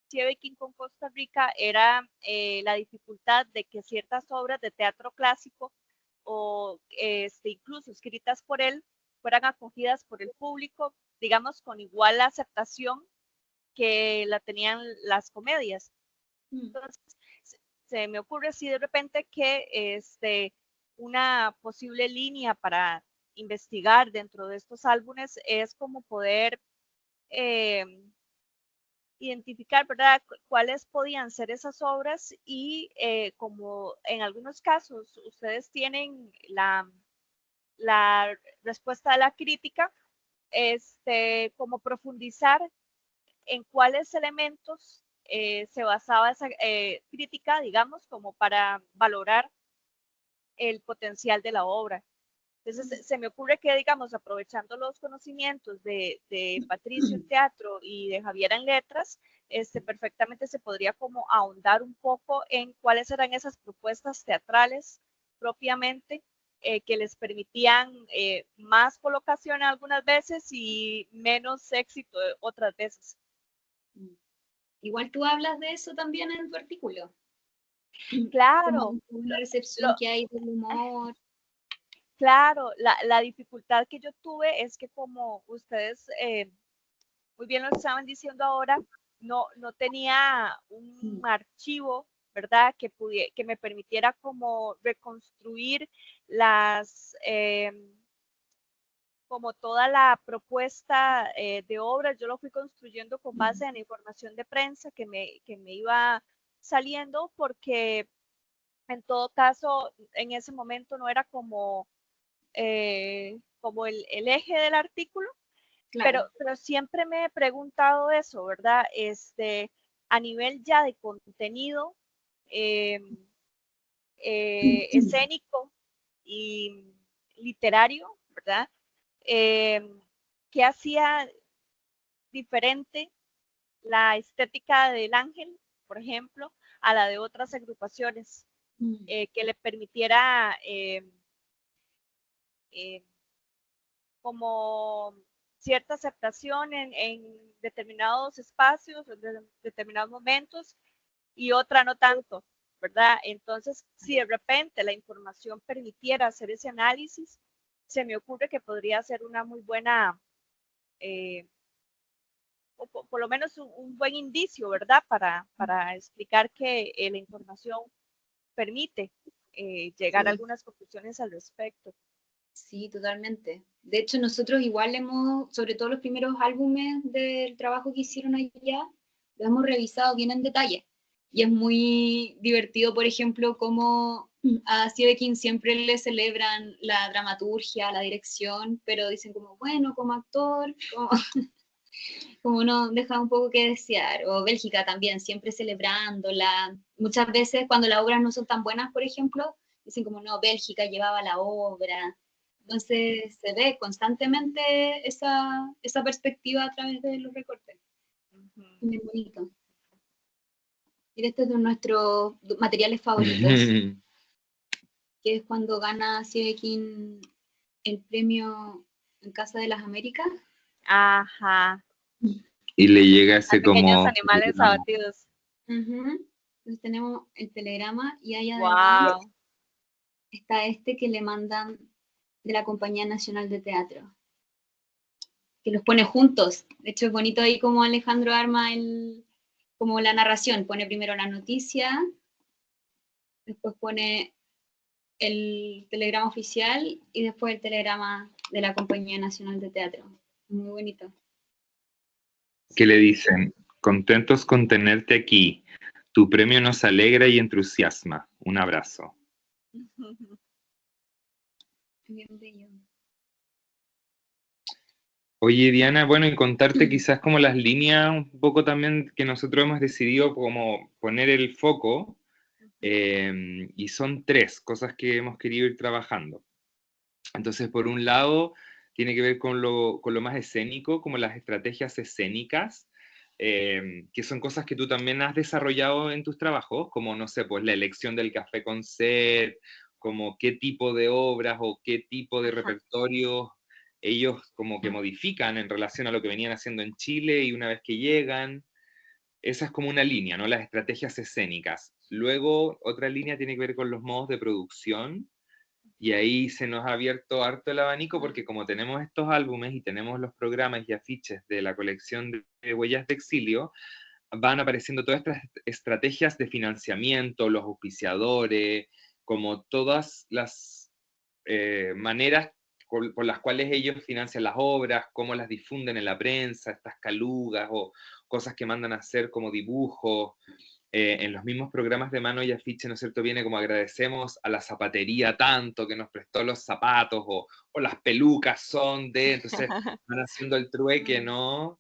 Sieveking con Costa Rica era la dificultad de que ciertas obras de teatro clásico o incluso escritas por él fueran acogidas por el público, digamos, con igual aceptación que la tenían las comedias. Entonces, se me ocurre así de repente que una posible línea para investigar dentro de estos álbumes es como poder eh, identificar, ¿verdad?, cuáles podían ser esas obras y como en algunos casos ustedes tienen la respuesta de la crítica, como profundizar en cuáles elementos se basaba esa crítica, digamos, como para valorar el potencial de la obra. Entonces, se me ocurre que, digamos, aprovechando los conocimientos de Patricio en teatro y de Javier en letras, perfectamente se podría como ahondar un poco en cuáles eran esas propuestas teatrales propiamente que les permitían más colocación algunas veces y menos éxito otras veces. Igual tú hablas de eso también en tu artículo. Claro. Como una recepción que hay del humor. Claro, la dificultad que yo tuve es que como ustedes muy bien lo estaban diciendo ahora, no tenía un archivo, ¿verdad? Que me permitiera como reconstruir como toda la propuesta de obras. Yo lo fui construyendo con base en la información de prensa que me iba saliendo, porque en todo caso, en ese momento no era como el eje del artículo, Claro. pero siempre me he preguntado eso, ¿verdad? A nivel ya de contenido eh, escénico y literario, ¿verdad? ¿Qué hacía diferente la estética del Ángel, por ejemplo, a la de otras agrupaciones? Que le permitiera como cierta aceptación en determinados espacios, en determinados momentos, y otra no tanto, ¿verdad? Entonces, si de repente la información permitiera hacer ese análisis, se me ocurre que podría ser una muy buena, o por lo menos un buen indicio, ¿verdad? Para explicar que la información permite llegar a Sí. algunas conclusiones al respecto. Sí, totalmente. De hecho, nosotros igual hemos, sobre todo los primeros álbumes del trabajo que hicieron allá, lo hemos revisado bien en detalle. Y es muy divertido, por ejemplo, cómo a Sieveking siempre le celebran la dramaturgia, la dirección, pero dicen como, bueno, como actor, como no deja un poco que desear. O Bélgica también, siempre celebrándola. Muchas veces cuando las obras no son tan buenas, por ejemplo, dicen como, no, Bélgica llevaba la obra. Entonces se ve constantemente esa perspectiva a través de los recortes. Muy bonito. Y este es de nuestros materiales favoritos, que es cuando gana Sieveking el premio en Casa de las Américas. Ajá. Y le llega A ese pequeños como... animales abatidos. Entonces tenemos el telegrama y ahí además Wow. está este que le mandan de la Compañía Nacional de Teatro, que los pone juntos. De hecho es bonito ahí como Alejandro arma como la narración. Pone primero la noticia, después pone el telegrama oficial y después el telegrama de la Compañía Nacional de Teatro. Muy bonito. Que le dicen, contentos con tenerte aquí, tu premio nos alegra y entusiasma, un abrazo. Bien bello. Oye, Diana, bueno, y contarte quizás como las líneas un poco también que nosotros hemos decidido como poner el foco, y son tres cosas que hemos querido ir trabajando. Entonces, por un lado, tiene que ver con lo más escénico, como las estrategias escénicas, que son cosas que tú también has desarrollado en tus trabajos, como, no sé, pues la elección del café con set, como qué tipo de obras o qué tipo de repertorios ellos como que modifican en relación a lo que venían haciendo en Chile y una vez que llegan. esa es como una línea, ¿no? Las estrategias escénicas. Luego, otra línea tiene que ver con los modos de producción, y ahí se nos ha abierto harto el abanico porque como tenemos estos álbumes y tenemos los programas y afiches de la colección de Huellas de Exilio, van apareciendo todas estas estrategias de financiamiento, los auspiciadores, como todas las maneras por las cuales ellos financian las obras, cómo las difunden en la prensa, estas calugas o cosas que mandan a hacer como dibujos. En los mismos programas de mano y afiche, ¿no es cierto? Viene como agradecemos a la zapatería tanto que nos prestó los zapatos o las pelucas son de, entonces van haciendo el trueque, ¿no?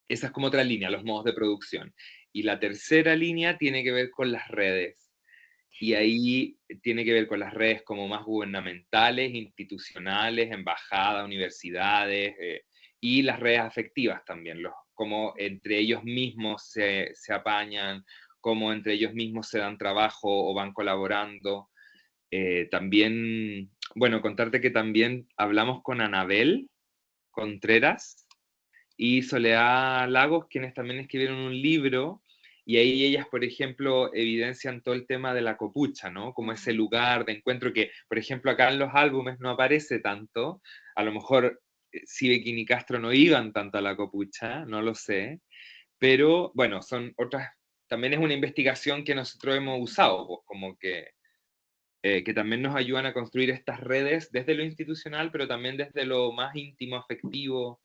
Esa es como otra línea, los modos de producción. Y la tercera línea tiene que ver con las redes. Y ahí tiene que ver con las redes como más gubernamentales, institucionales, embajadas, universidades, y las redes afectivas también, como entre ellos mismos se apañan, como entre ellos mismos se dan trabajo o van colaborando. También, bueno, contarte que también hablamos con Anabel Contreras y Soledad Lagos, quienes también escribieron un libro, y ahí ellas, por ejemplo, evidencian todo el tema de la copucha, ¿no? Como ese lugar de encuentro que, por ejemplo, acá en los álbumes no aparece tanto, a lo mejor Sibeki y Castro no iban tanto a la copucha, no lo sé, pero bueno, son otras, también es una investigación que nosotros hemos usado, pues, como que también nos ayudan a construir estas redes desde lo institucional, pero también desde lo más íntimo, afectivo.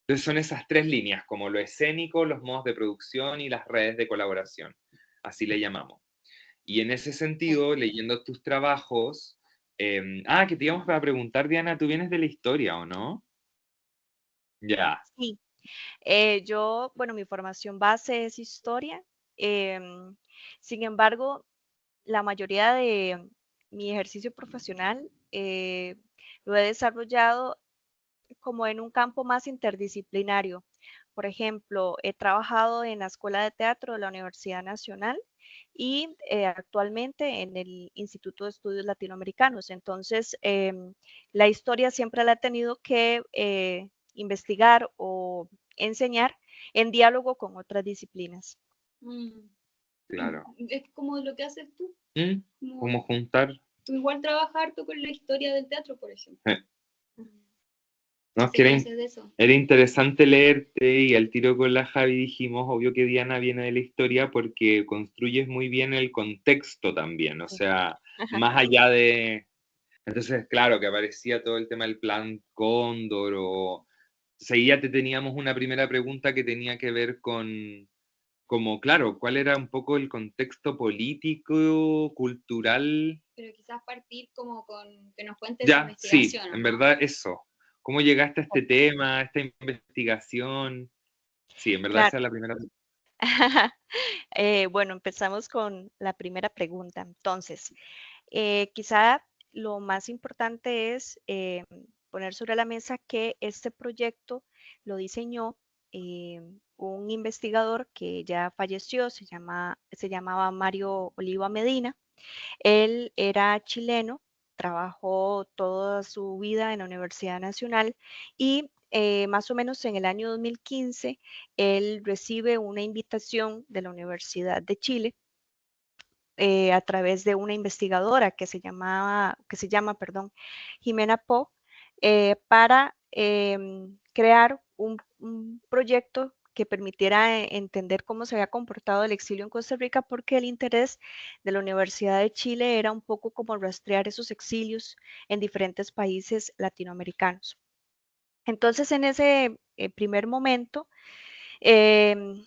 Entonces son esas tres líneas, como lo escénico, los modos de producción y las redes de colaboración. Así le llamamos. Y en ese sentido, leyendo tus trabajos, que te íbamos a preguntar, Diana, ¿tú vienes de la historia o no? Ya, Sí, yo, bueno, mi formación base es historia. em, Sin embargo, la mayoría de mi ejercicio profesional lo he desarrollado como en un campo más interdisciplinario. Por ejemplo, he trabajado en la Escuela de Teatro de la Universidad Nacional y actualmente en el Instituto de Estudios Latinoamericanos. Entonces, la historia siempre la he tenido que investigar o enseñar en diálogo con otras disciplinas. Mm. claro. Es como lo que haces tú. ¿Mm? Como, ¿Cómo juntar? tú igual trabajas harto con la historia del teatro, por ejemplo. Eh, no, es que Sé que haces de eso. era interesante leerte y al tiro con la Javi dijimos, obvio que Diana viene de la historia porque construyes muy bien el contexto también, o Sí. sea, más allá de... Entonces, claro, que aparecía todo el tema del plan Cóndor o... Entonces, ya te teníamos una primera pregunta que tenía que ver con, como, claro, cuál era un poco el contexto político, cultural. Pero quizás partir como con que nos cuentes tu Ya, sí, investigación, ¿o en no? verdad eso. ¿Cómo llegaste a este tema, a esta investigación? Sí, en verdad esa Claro. es la primera. Bueno, empezamos con la primera pregunta. Entonces, quizá lo más importante es poner sobre la mesa que este proyecto lo diseñó un investigador que ya falleció, se llamaba Mario Oliva Medina. Él era chileno, trabajó toda su vida en la Universidad Nacional y más o menos en el año 2015 él recibe una invitación de la Universidad de Chile a través de una investigadora que se llama, perdón, Jimena Po, para crear un proyecto que permitiera entender cómo se había comportado el exilio en Costa Rica, porque el interés de la Universidad de Chile era un poco como rastrear esos exilios en diferentes países latinoamericanos. Entonces, en ese primer momento, em,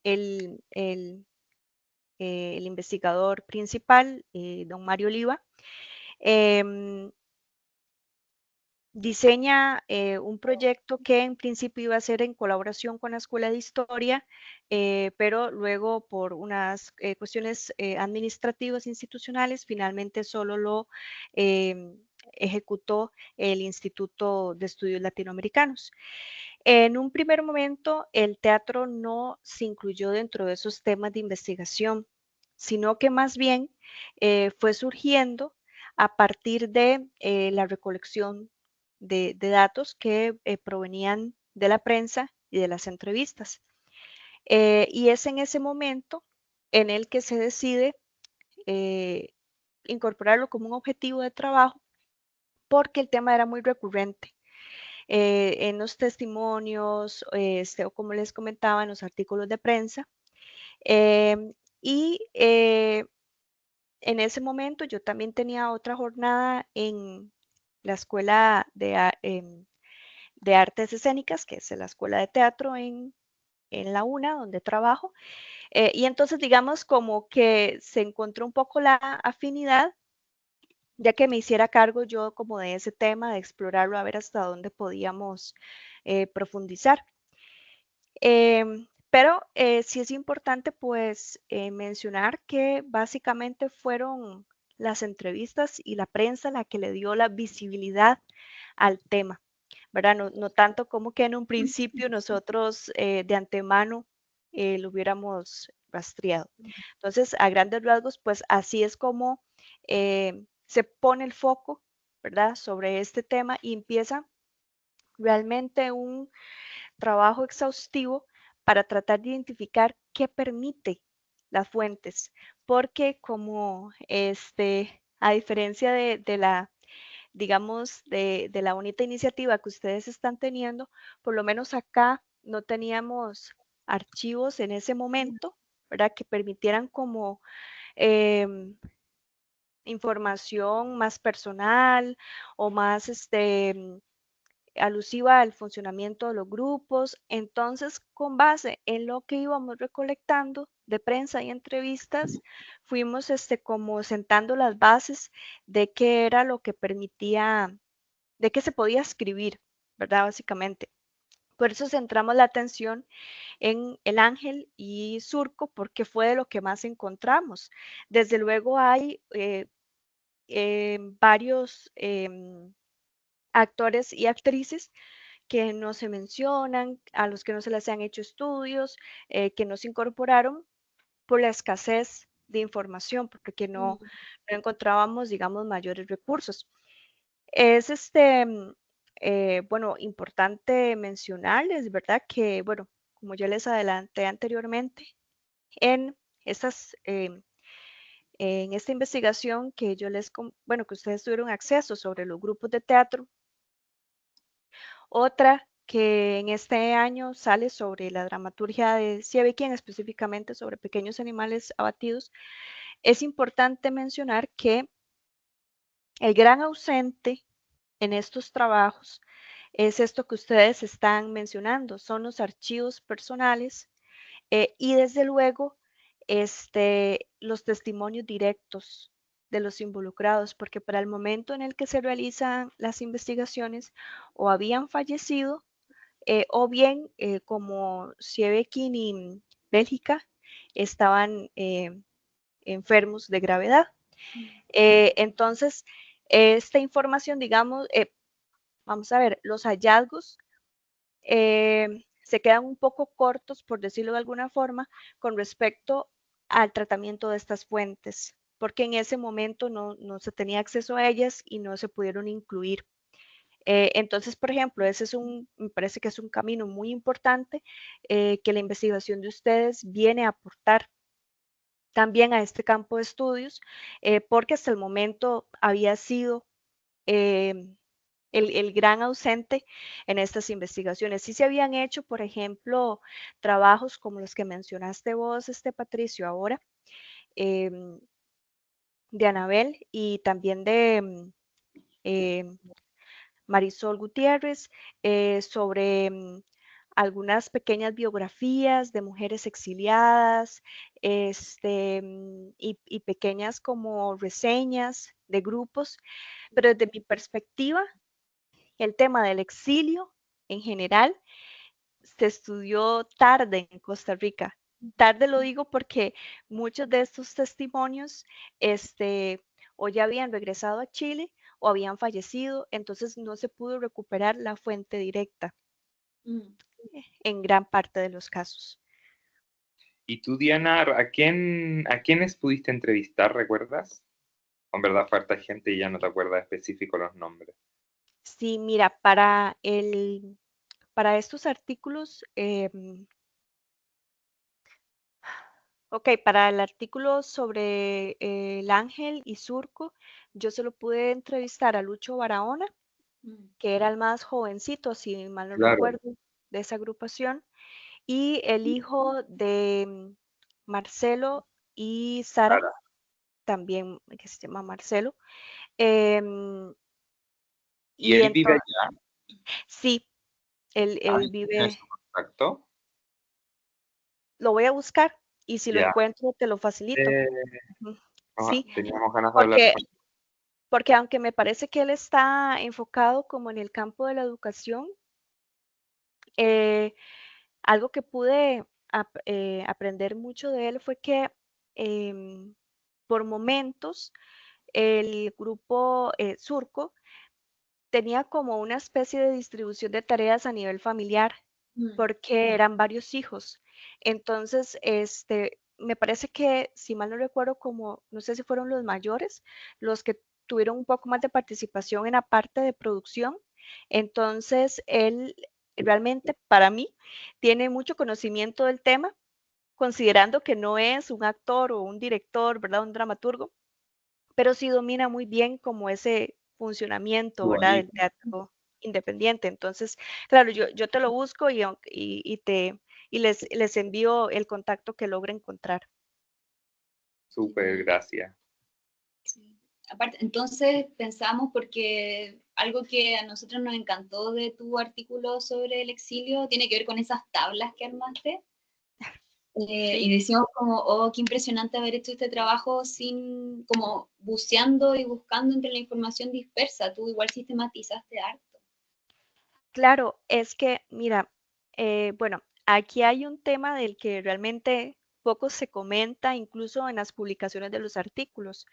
el investigador principal, don Mario Oliva, em, diseña un proyecto que en principio iba a ser en colaboración con la Escuela de Historia, pero luego por unas cuestiones administrativas institucionales, finalmente solo lo ejecutó el Instituto de Estudios Latinoamericanos. En un primer momento, el teatro no se incluyó dentro de esos temas de investigación, sino que más bien fue surgiendo a partir de la recolección de datos que provenían de la prensa y de las entrevistas. Y es en ese momento en el que se decide incorporarlo como un objetivo de trabajo porque el tema era muy recurrente. En los testimonios, o como les comentaba, en los artículos de prensa. Y en ese momento yo también tenía otra jornada en la Escuela de Artes Escénicas, que es la Escuela de Teatro en la UNA, donde trabajo. Y entonces, digamos, como que se encontró un poco la afinidad, ya que me hiciera cargo yo como de ese tema, de explorarlo, a ver hasta dónde podíamos profundizar. Pero sí es importante pues mencionar que básicamente fueron las entrevistas y la prensa la que le dio la visibilidad al tema, ¿verdad? No tanto como que en un principio nosotros de antemano lo hubiéramos rastreado. Entonces, a grandes rasgos, pues así es como se pone el foco, ¿verdad? Sobre este tema y empieza realmente un trabajo exhaustivo para tratar de identificar qué permite las fuentes, porque como a diferencia de la, digamos, de la bonita iniciativa que ustedes están teniendo, por lo menos acá no teníamos archivos en ese momento, ¿verdad? Que permitieran como información más personal o más alusiva al funcionamiento de los grupos. Entonces, con base en lo que íbamos recolectando de prensa y entrevistas, fuimos como sentando las bases de qué era lo que permitía, de qué se podía escribir, ¿verdad? Básicamente. Por eso centramos la atención en el Ángel y Surco, porque fue de lo que más encontramos. Desde luego hay varios actores y actrices que no se mencionan, a los que no se les han hecho estudios, que no se incorporaron por la escasez de información, porque no encontrábamos, digamos, mayores recursos. Es bueno, importante mencionarles, ¿verdad? Que, bueno, como ya les adelanté anteriormente, en estas, en esta investigación que yo bueno, que ustedes tuvieron acceso sobre los grupos de teatro, otra que en este año sale sobre la dramaturgia de Siebekien, específicamente sobre pequeños animales abatidos, es importante mencionar que el gran ausente en estos trabajos es esto que ustedes están mencionando, son los archivos personales y desde luego los testimonios directos de los involucrados, porque para el momento en el que se realizan las investigaciones o habían fallecido o bien como Siebekin y Bélgica estaban enfermos de gravedad. Entonces, esta información, digamos, vamos a ver, los hallazgos se quedan un poco cortos, por decirlo de alguna forma, con respecto al tratamiento de estas fuentes, porque en ese momento no se tenía acceso a ellas y no se pudieron incluir. Entonces, por ejemplo, ese es me parece que es un camino muy importante que la investigación de ustedes viene a aportar también a este campo de estudios, porque hasta el momento había sido el gran ausente en estas investigaciones. Sí se habían hecho, por ejemplo, trabajos como los que mencionaste vos, Patricio, ahora, de Anabel y también de Marisol Gutiérrez, sobre algunas pequeñas biografías de mujeres exiliadas y pequeñas como reseñas de grupos, pero desde mi perspectiva, el tema del exilio en general se estudió tarde en Costa Rica. Tarde lo digo porque muchos de estos testimonios o ya habían regresado a Chile o habían fallecido, entonces no se pudo recuperar la fuente directa en gran parte de los casos. ¿Y tú, Diana, a quiénes pudiste entrevistar, recuerdas? En verdad fue harta gente y ya no te acuerdas específico los nombres. Sí, mira, para estos artículos Ok, para el artículo sobre el Ángel y Surco, yo se lo pude entrevistar a Lucho Barahona, que era el más jovencito, si mal no Claro, recuerdo, de esa agrupación, y el hijo de Marcelo y Sara, Sara. también que se llama Marcelo. Em, ¿Y y él vive entonces, allá? sí, él Ay, ¿tiene vive, su contacto? lo voy a buscar y si lo Ya. encuentro te lo facilito. Eh, Ujú. no, Sí, teníamos ganas de hablar porque, con él. porque aunque me parece que él está enfocado como en el campo de la educación, eh, algo que pude aprender mucho de él fue que em, por momentos el grupo Surco tenía como una especie de distribución de tareas a nivel familiar, porque eran varios hijos. Entonces, me parece que, si mal no recuerdo, como, no sé si fueron los mayores, los que tuvieron un poco más de participación en la parte de producción. Entonces, él realmente, para mí, tiene mucho conocimiento del tema, considerando que no es un actor o un director, ¿verdad? Un dramaturgo, pero sí domina muy bien como ese funcionamiento, ¿verdad? Del Buenísimo. teatro independiente. Entonces, claro, yo te lo busco y les envío el contacto que logre encontrar. Súper, gracias. Sí. Aparte, entonces pensamos, porque algo que a nosotros nos encantó de tu artículo sobre el exilio tiene que ver con esas tablas que armaste. Sí, Y decimos como, oh, qué impresionante haber hecho este trabajo sin, como buceando y buscando entre la información dispersa. Tú igual sistematizaste harto. claro, es que, mira, bueno, aquí hay un tema del que realmente poco se comenta, incluso en las publicaciones de los artículos.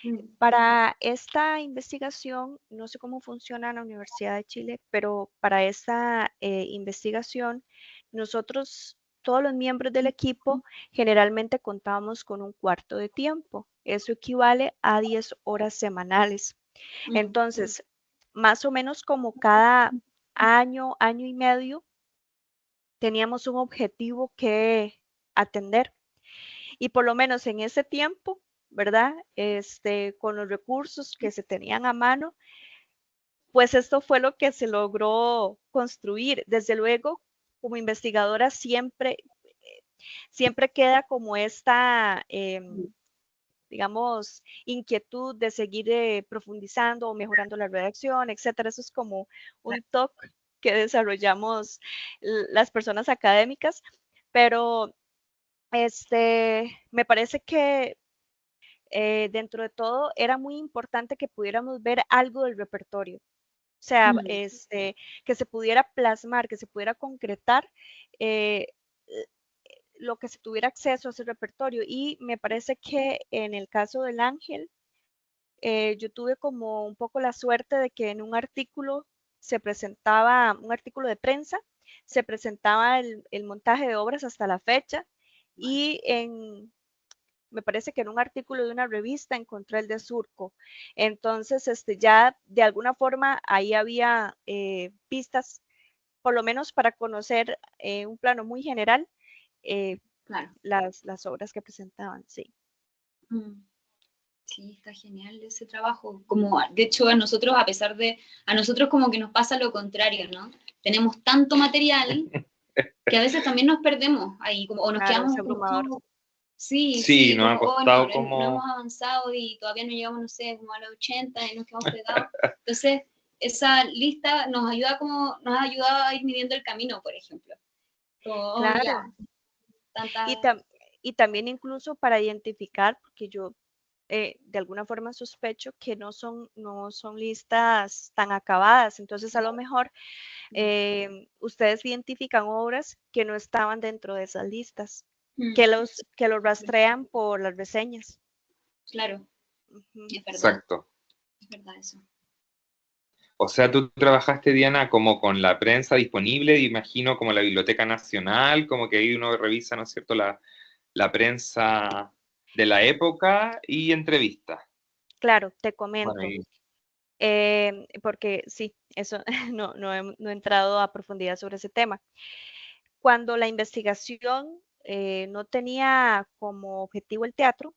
Mm. Para esta investigación, no sé cómo funciona en la Universidad de Chile, pero para esta investigación, nosotros, todos los miembros del equipo, generalmente contábamos con un cuarto de tiempo. Eso equivale a 10 horas semanales. Mm. Entonces, más o menos como cada año, año y medio, teníamos un objetivo que atender. Y por lo menos en ese tiempo, ¿verdad? Con los recursos que se tenían a mano, pues esto fue lo que se logró construir. Desde luego, como investigadora siempre queda como esta, digamos, inquietud de seguir profundizando o mejorando la redacción, etcétera. Eso es como un toque que desarrollamos las personas académicas, pero me parece que dentro de todo era muy importante que pudiéramos ver algo del repertorio, o sea, Mm. que se pudiera plasmar, que se pudiera concretar eh, lo que se tuviera acceso a ese repertorio. Y me parece que en el caso del Ángel, yo tuve como un poco la suerte de que en un artículo se presentaba, un artículo de prensa, se presentaba el montaje de obras hasta la fecha y me parece que en un artículo de una revista encontré el de Surco. Entonces, ya de alguna forma ahí había pistas, por lo menos para conocer un plano muy general eh, Claro. las obras que presentaban, sí. Mm. Sí, está genial ese trabajo. Como, de hecho, a nosotros, a nosotros como que nos pasa lo contrario, ¿no? Tenemos tanto material que a veces también nos perdemos ahí, como, o nos Claro, es quedamos como, abrumador. oh, sí, Sí, sí, nos ha como, oh, no, costado no hemos como, avanzado y todavía no llegamos, no sé, como a los 80 y nos quedamos pegados. Entonces, esa lista nos ha ayudado a ir midiendo el camino, por ejemplo. Como, oh, ya, Claro. Y, tanta... tam- y también incluso para identificar, porque yo de alguna forma sospecho que no son listas tan acabadas. Entonces, a lo mejor ustedes identifican obras que no estaban dentro de esas listas, Mm, que los rastrean por las reseñas. claro, Ujú. exacto. es verdad eso. O sea, tú trabajaste, Diana, como con la prensa disponible, imagino como la Biblioteca Nacional, como que ahí uno revisa, ¿no es cierto?, la prensa de la época y entrevistas. Claro, te Bueno, comento, porque sí, eso no he entrado a profundidad sobre ese tema. Cuando la investigación no tenía como objetivo el teatro,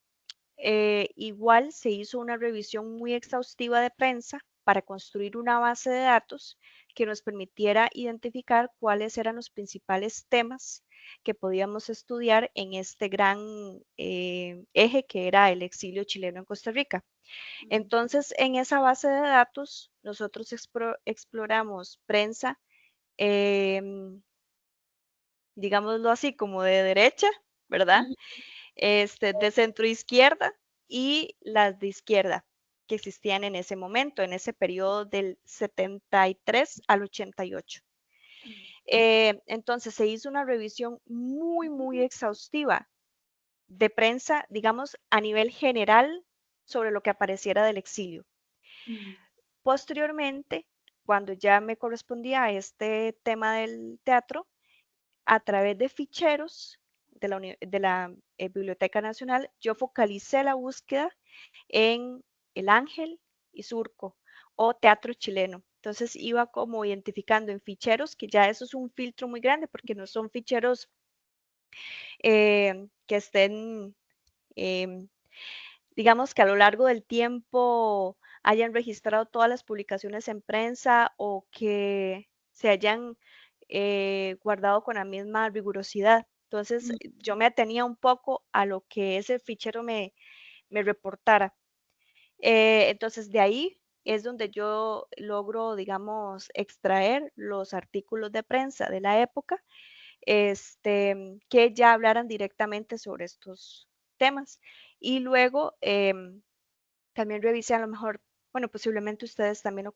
igual se hizo una revisión muy exhaustiva de prensa para construir una base de datos que nos permitiera identificar cuáles eran los principales temas que podíamos estudiar en este gran eje que era el exilio chileno en Costa Rica. Entonces, en esa base de datos, nosotros exploramos prensa, digámoslo así, como de derecha, ¿verdad? De centro izquierda y las de izquierda que existían en ese momento, en ese periodo del 73 al 88. Entonces se hizo una revisión muy exhaustiva de prensa, digamos, a nivel general sobre lo que apareciera del exilio. Posteriormente, cuando ya me correspondía a este tema del teatro, a través de ficheros de la Biblioteca Nacional, yo focalicé la búsqueda en El Ángel y Surco o teatro chileno. Entonces iba como identificando en ficheros, que ya eso es un filtro muy grande porque no son ficheros que estén, digamos que a lo largo del tiempo hayan registrado todas las publicaciones en prensa o que se hayan guardado con la misma rigurosidad. Entonces yo me atenía un poco a lo que ese fichero me reportara. Entonces de ahí es donde yo logro, digamos, extraer los artículos de prensa de la época, que ya hablaran directamente sobre estos temas. Y luego también revisé a lo mejor, bueno, posiblemente ustedes también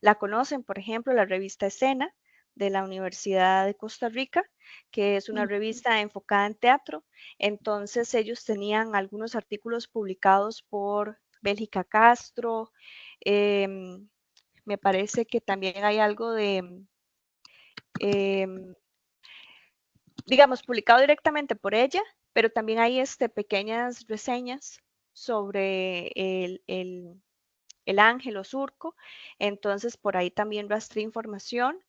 la conocen, por ejemplo, la revista Escena de la Universidad de Costa Rica, que es una revista enfocada en teatro. Entonces ellos tenían algunos artículos publicados por Bélgica Castro. Me parece que también hay algo de, digamos, publicado directamente por ella, pero también hay pequeñas reseñas sobre el Ángel o Surco. Entonces, por ahí también rastreé información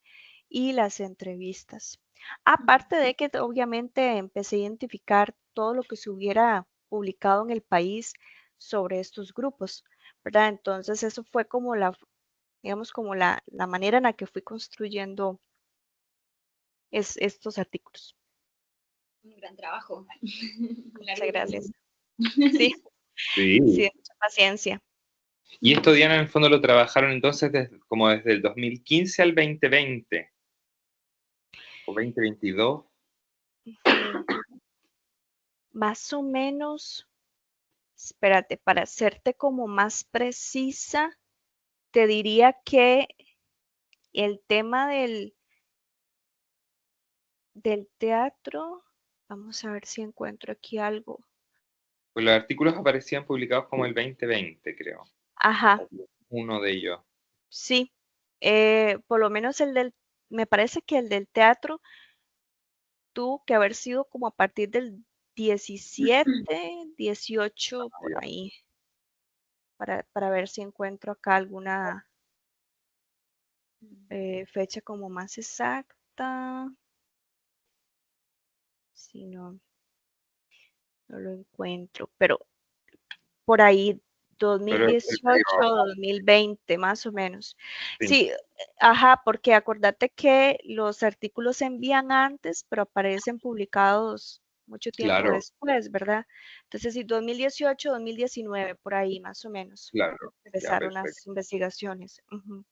y las entrevistas. Aparte de que obviamente empecé a identificar todo lo que se hubiera publicado en el país sobre estos grupos, ¿verdad? Entonces, eso fue como digamos, como la manera en la que fui construyendo estos artículos. Un gran trabajo. Muchas gracias. Sí, Sí. sí, mucha paciencia. Y esto, Diana, en el fondo lo trabajaron entonces como desde el 2015 al 2020 o 2022. Más o menos, espérate, para hacerte como más precisa, te diría que el tema del teatro, vamos a ver si encuentro aquí algo. Pues los artículos aparecían publicados como el 2020, creo. Ajá, Uno de ellos. sí, por lo menos me parece que el del teatro tuvo que haber sido como a partir del 17, 18, por ahí, para ver si encuentro acá alguna fecha como más exacta. Si no, no lo encuentro, pero por ahí Pero 2018, 2020, más o menos. sí, Sí, ajá, porque acordate que los artículos se envían antes, pero aparecen publicados mucho tiempo claro, después, ¿verdad? Entonces, sí, 2018, 2019, por ahí más o menos, claro, ya, empezaron perfecto. las investigaciones. Ujú.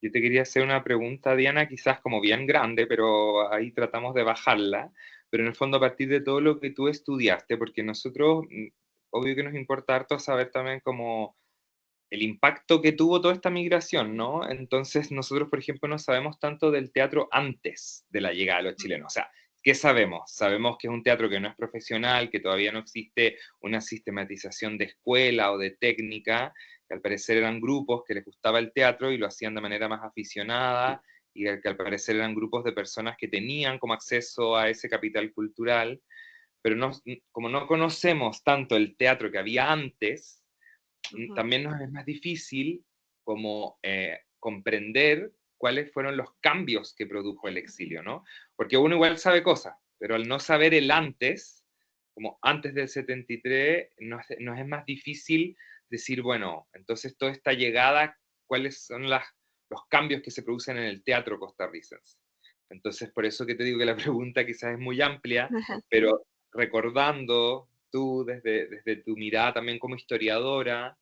Yo te quería hacer una pregunta, Diana, quizás como bien grande, pero ahí tratamos de bajarla, pero en el fondo a partir de todo lo que tú estudiaste, porque nosotros, obvio que nos importa harto saber también como el impacto que tuvo toda esta migración, ¿no? Entonces nosotros, por ejemplo, no sabemos tanto del teatro antes de la llegada de los chilenos. O sea, ¿qué sabemos? Sabemos que es un teatro que no es profesional, que todavía no existe una sistematización de escuela o de técnica, que al parecer eran grupos que les gustaba el teatro y lo hacían de manera más aficionada, y que al parecer eran grupos de personas que tenían como acceso a ese capital cultural, pero no, como no conocemos tanto el teatro que había antes, Ujú. también nos es más difícil como comprender cuáles fueron los cambios que produjo el exilio, ¿no? Porque uno igual sabe cosas, pero al no saber el antes, como antes del 73, nos es más difícil decir, bueno, entonces toda esta llegada, cuáles son los cambios que se producen en el teatro costarricense. Entonces, por eso que te digo que la pregunta quizás es muy amplia, pero recordando tú desde tu mirada también como historiadora,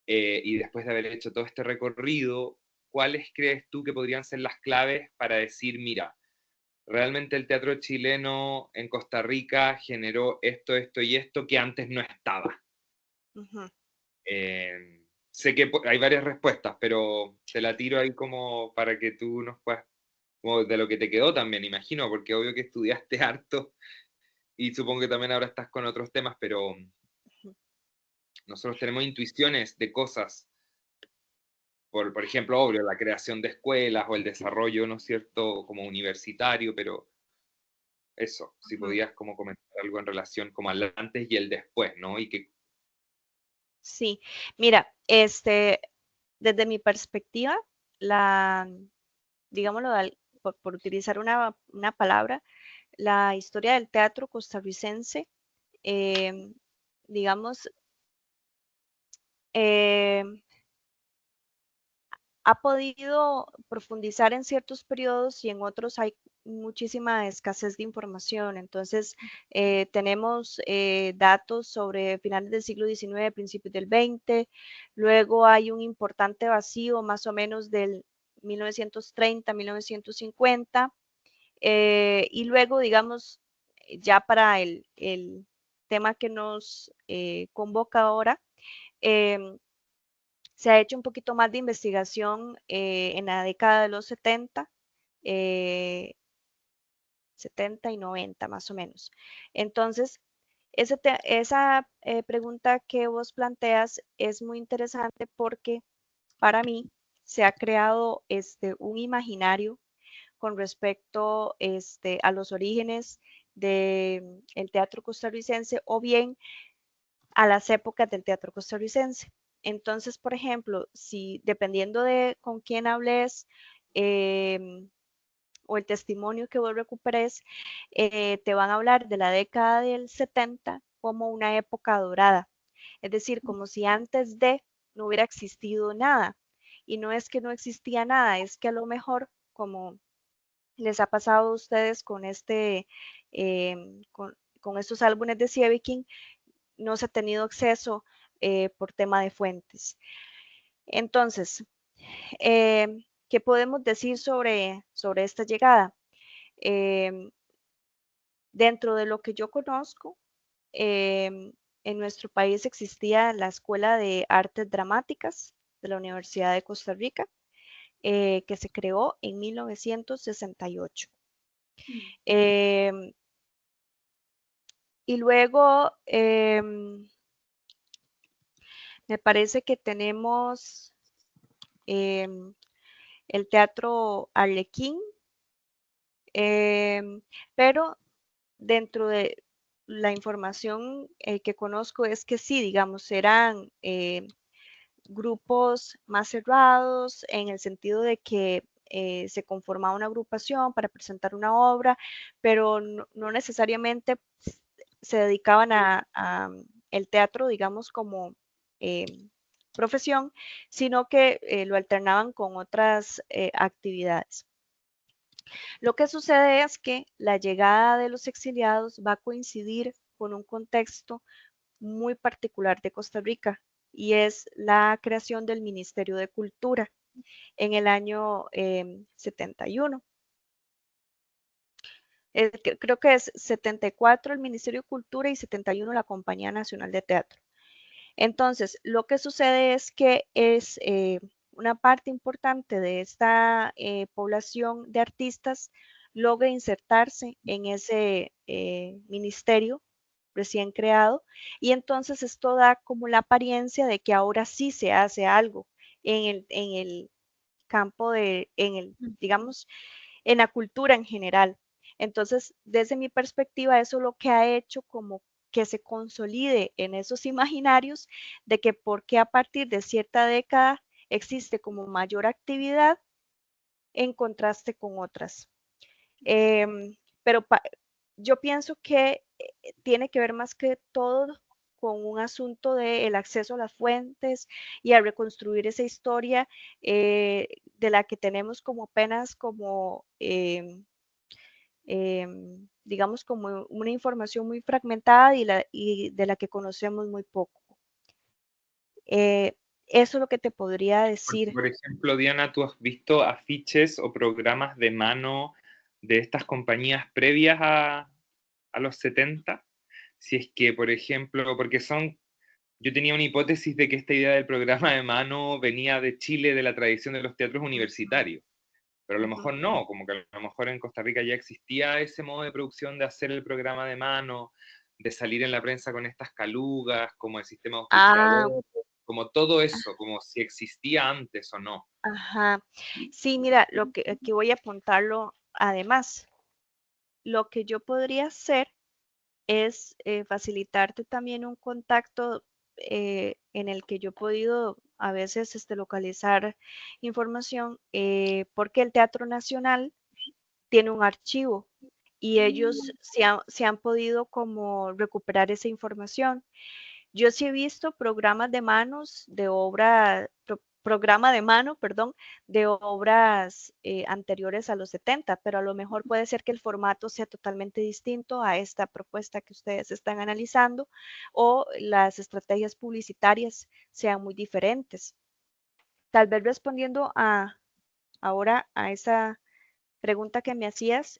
y después de haber hecho todo este recorrido, ¿cuáles crees tú que podrían ser las claves para decir, mira, realmente el teatro chileno en Costa Rica generó esto, esto y esto que antes no estaba? Sé que hay varias respuestas, pero te la tiro ahí como para que tú nos puedas, como de lo que te quedó también, imagino, porque obvio que estudiaste harto y supongo que también ahora estás con otros temas, pero nosotros tenemos intuiciones de cosas, por ejemplo, obvio, la creación de escuelas o el desarrollo, ¿no es cierto?, como universitario, pero eso, si podías como comentar algo en relación como al antes y el después, ¿no? Y que... Sí, mira, desde mi perspectiva, digámoslo, por utilizar una palabra, la historia del teatro costarricense, digamos, eh, ha podido profundizar en ciertos periodos y en otros hay muchísima escasez de información. Entonces, tenemos datos sobre finales del siglo XIX, principios del XX, luego hay un importante vacío más o menos del 1930, 1950, y luego, digamos, ya para el tema que nos convoca ahora, se ha hecho un poquito más de investigación en la década de los 70, 70 y 90 más o menos. Entonces, esa pregunta que vos planteas es muy interesante porque para mí se ha creado un imaginario con respecto a los orígenes del teatro costarricense o bien a las épocas del teatro costarricense. Entonces, por ejemplo, si dependiendo de con quién hables o el testimonio que vos recuperes, te van a hablar de la década del 70 como una época dorada. Es decir, como si antes de no hubiera existido nada. Y no es que no existía nada, es que a lo mejor, como les ha pasado a ustedes con con estos álbumes de Sieviking, no se ha tenido acceso por tema de fuentes. Entonces, ¿qué podemos decir sobre esta llegada? Dentro de lo que yo conozco, en nuestro país existía la Escuela de Artes Dramáticas de la Universidad de Costa Rica, que se creó en 1968. Y luego, me parece que tenemos el Teatro Arlequín, pero dentro de la información que conozco es que sí, digamos, eran grupos más cerrados en el sentido de que se conformaba una agrupación para presentar una obra, pero no necesariamente se dedicaban a el teatro, digamos, como profesión, sino que lo alternaban con otras actividades. Lo que sucede es que la llegada de los exiliados va a coincidir con un contexto muy particular de Costa Rica y es la creación del Ministerio de Cultura en el año 71. Creo que es 74 el Ministerio de Cultura y 71 la Compañía Nacional de Teatro. Entonces, lo que sucede es que es una parte importante de esta población de artistas logra insertarse en ese ministerio recién creado y entonces esto da como la apariencia de que ahora sí se hace algo en el campo digamos, en la cultura en general. Entonces, desde mi perspectiva, eso lo que ha hecho como que se consolide en esos imaginarios de que porque a partir de cierta década existe como mayor actividad en contraste con otras. Pero yo pienso que tiene que ver más que todo con un asunto del acceso a las fuentes y a reconstruir esa historia de la que tenemos como apenas como, digamos, como una información muy fragmentada y de la que conocemos muy poco. Eso es lo que te podría Porque, decir. por ejemplo, Diana, ¿tú has visto afiches o programas de mano de estas compañías previas a los 70? Si es que, por ejemplo, porque son, yo tenía una hipótesis de que esta idea del programa de mano venía de Chile, de la tradición de los teatros universitarios, pero a lo Ujú. mejor no, como que a lo mejor en Costa Rica ya existía ese modo de producción de hacer el programa de mano, de salir en la prensa con estas calugas, como el sistema Ah, auspiciador, como todo eso, como si existía antes o no. ajá. Sí, mira, lo que aquí voy a apuntarlo además. Lo que yo podría hacer es facilitarte también un contacto en el que yo he podido a veces localizar información, porque el Teatro Nacional tiene un archivo y ellos se han podido como recuperar esa información. Yo sí he visto programas de manos de obra, programa de mano, perdón, de obras anteriores a los 70, pero a lo mejor puede ser que el formato sea totalmente distinto a esta propuesta que ustedes están analizando o las estrategias publicitarias sean muy diferentes. Tal vez respondiendo ahora a esa pregunta que me hacías,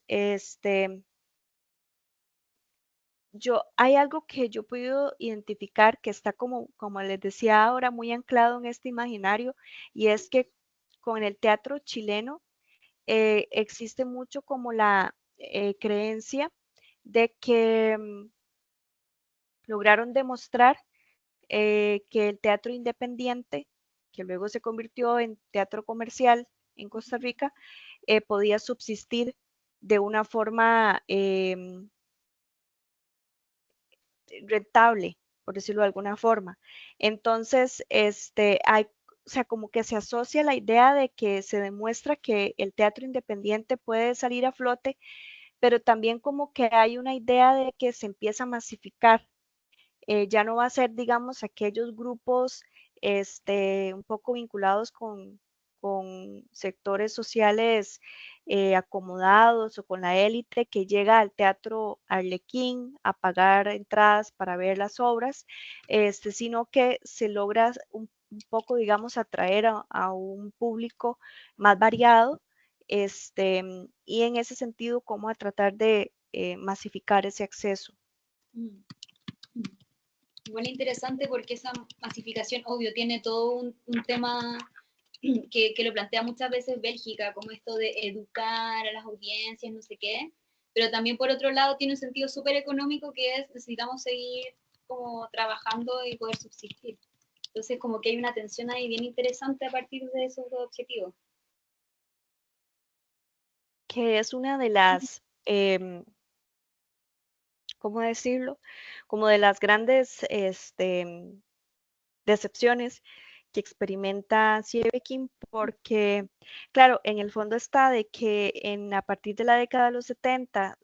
hay algo que yo he podido identificar que está como les decía ahora, muy anclado en este imaginario, y es que con el teatro chileno existe mucho como la creencia de que lograron demostrar que el teatro independiente, que luego se convirtió en teatro comercial en Costa Rica, podía subsistir de una forma rentable, por decirlo de alguna forma. Entonces, o sea, como que se asocia la idea de que se demuestra que el teatro independiente puede salir a flote, pero también como que hay una idea de que se empieza a masificar. Ya no va a ser, digamos, aquellos grupos un poco vinculados con sectores sociales acomodados o con la élite que llega al teatro Arlequín a pagar entradas para ver las obras, sino que se logra un poco, digamos, atraer a un público más variado, y en ese sentido, cómo a tratar de masificar ese acceso. Mm. Igual interesante porque esa masificación, obvio, tiene todo un tema que lo plantea muchas veces Bélgica, como esto de educar a las audiencias, no sé qué, pero también por otro lado tiene un sentido súper económico que es necesitamos seguir como trabajando y poder subsistir. Entonces como que hay una tensión ahí bien interesante a partir de esos dos objetivos. Que es una de las, ¿cómo decirlo? Como de las grandes decepciones que experimenta Sieveking, porque, claro, en el fondo está de que a partir de la década de los 70,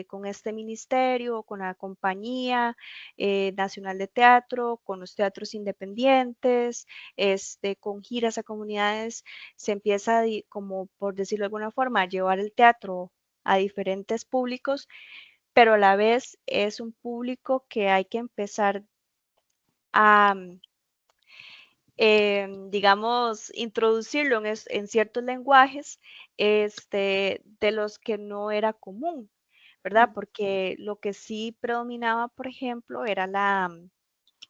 con este ministerio, con la Compañía Nacional de Teatro, con los teatros independientes, con giras a comunidades, se empieza, como por decirlo de alguna forma, a llevar el teatro a diferentes públicos, pero a la vez es un público que hay que empezar a digamos, introducirlo en ciertos lenguajes de los que no era común, ¿verdad? Mm. Porque lo que sí predominaba, por ejemplo, era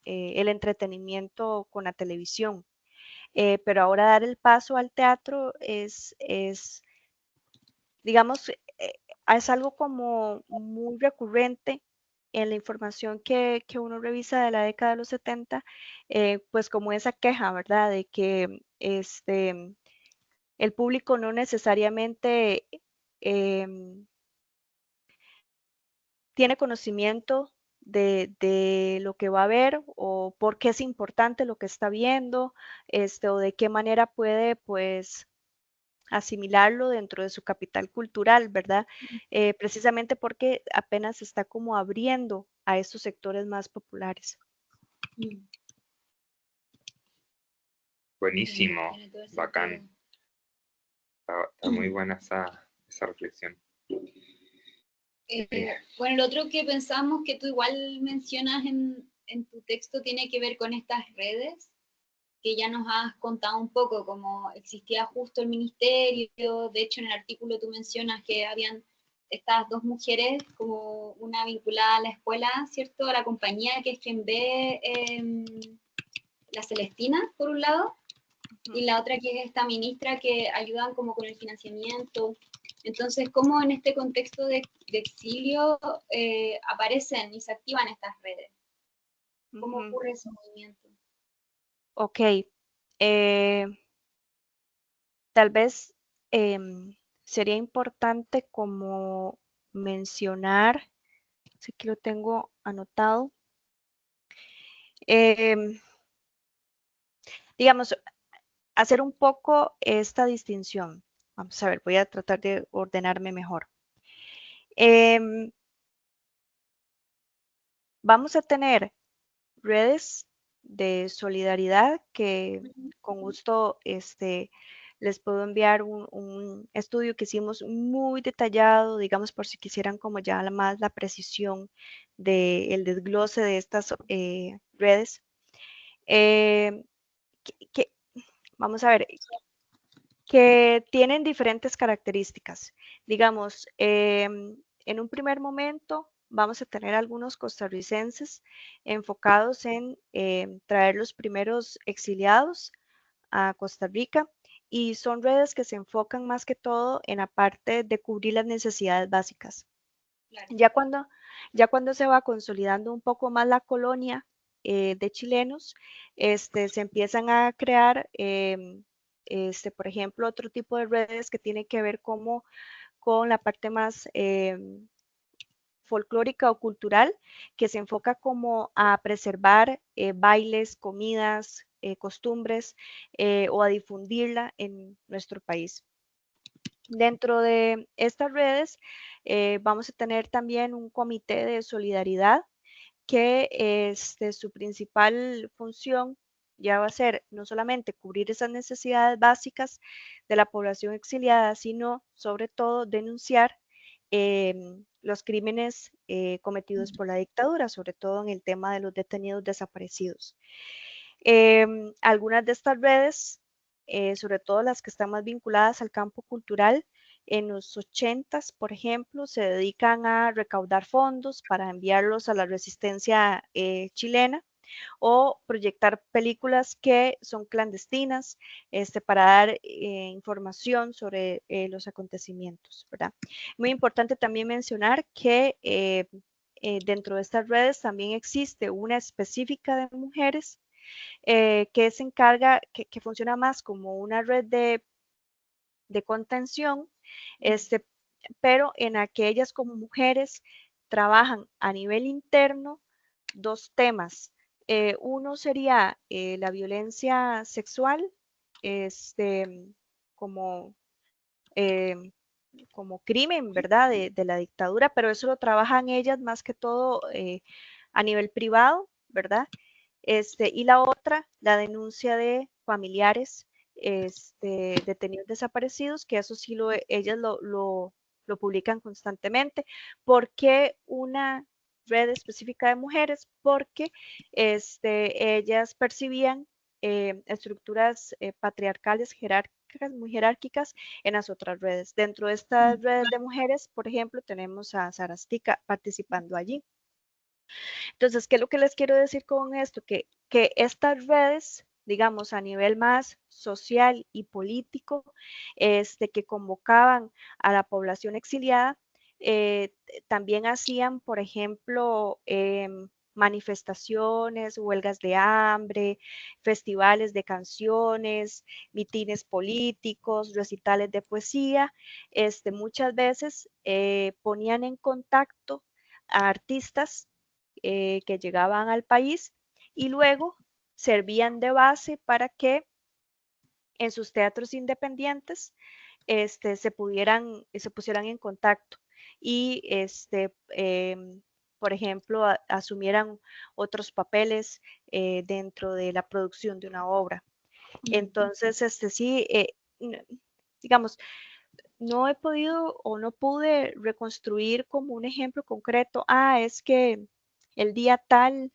el entretenimiento con la televisión. Pero ahora dar el paso al teatro digamos, es algo como muy recurrente en la información que uno revisa de la década de los 70, pues como esa queja, ¿verdad? De que el público no necesariamente tiene conocimiento de lo que va a ver o por qué es importante lo que está viendo, o de qué manera puede, pues, asimilarlo dentro de su capital cultural, ¿verdad? Precisamente porque apenas se está como abriendo a estos sectores más populares. Buenísimo, Tiene todo el bacán. sentido. Está muy buena esa reflexión. Bueno, lo otro que pensamos que tú igual mencionas en tu texto tiene que ver con estas redes, que ya nos has contado un poco, como existía justo el ministerio. De hecho, en el artículo tú mencionas que habían estas dos mujeres, como una vinculada a la escuela, ¿cierto? A la compañía, que es quien ve la Celestina, por un lado, y la otra que es esta ministra, que ayudan como con el financiamiento. Entonces, ¿cómo en este contexto de exilio aparecen y se activan estas redes? ¿Cómo ocurre ese movimiento? Ok. Tal vez sería importante como mencionar, sí que lo tengo anotado, digamos, hacer un poco esta distinción. Vamos a ver, voy a tratar de ordenarme mejor. Vamos a tener redes de solidaridad que con gusto les puedo enviar un estudio que hicimos muy detallado, digamos, por si quisieran como ya más la precisión del desglose de estas redes. Vamos a ver, que tienen diferentes características. Digamos, en un primer momento vamos a tener algunos costarricenses enfocados en traer los primeros exiliados a Costa Rica, y son redes que se enfocan más que todo en la parte de cubrir las necesidades básicas. Claro. Ya cuando se va consolidando un poco más la colonia de chilenos, se empiezan a crear, por ejemplo, otro tipo de redes que tienen que ver como con la parte más folclórica o cultural, que se enfoca como a preservar bailes, comidas, costumbres, o a difundirla en nuestro país. Dentro de estas redes vamos a tener también un comité de solidaridad que su principal función ya va a ser no solamente cubrir esas necesidades básicas de la población exiliada, sino sobre todo denunciar los crímenes cometidos por la dictadura, sobre todo en el tema de los detenidos desaparecidos. Algunas de estas redes, sobre todo las que están más vinculadas al campo cultural, en los 80s, por ejemplo, se dedican a recaudar fondos para enviarlos a la resistencia chilena, o proyectar películas que son clandestinas, para dar información sobre los acontecimientos, ¿verdad? Muy importante también mencionar que dentro de estas redes también existe una específica de mujeres que se encarga, que funciona más como una red de contención, pero en aquellas como mujeres trabajan a nivel interno dos temas. Uno sería la violencia sexual, como, eh, como crimen, ¿verdad? De la dictadura, pero eso lo trabajan ellas más que todo a nivel privado, ¿verdad? Y la otra, la denuncia de familiares detenidos desaparecidos, que eso sí ellas lo publican constantemente. ¿Por qué una red específica de mujeres? Porque ellas percibían estructuras patriarcales, jerárquicas, muy jerárquicas en las otras redes. Dentro de estas redes de mujeres, por ejemplo, tenemos a Sarastica participando allí. Entonces, ¿qué es lo que les quiero decir con esto? Que estas redes, digamos, a nivel más social y político, que convocaban a la población exiliada, también hacían, por ejemplo, manifestaciones, huelgas de hambre, festivales de canciones, mitines políticos, recitales de poesía. Muchas veces ponían en contacto a artistas que llegaban al país, y luego servían de base para que en sus teatros independientes se pusieran en contacto y por ejemplo, asumieran otros papeles dentro de la producción de una obra. Entonces, sí, digamos, no he podido o no pude reconstruir como un ejemplo concreto, es que el día tal,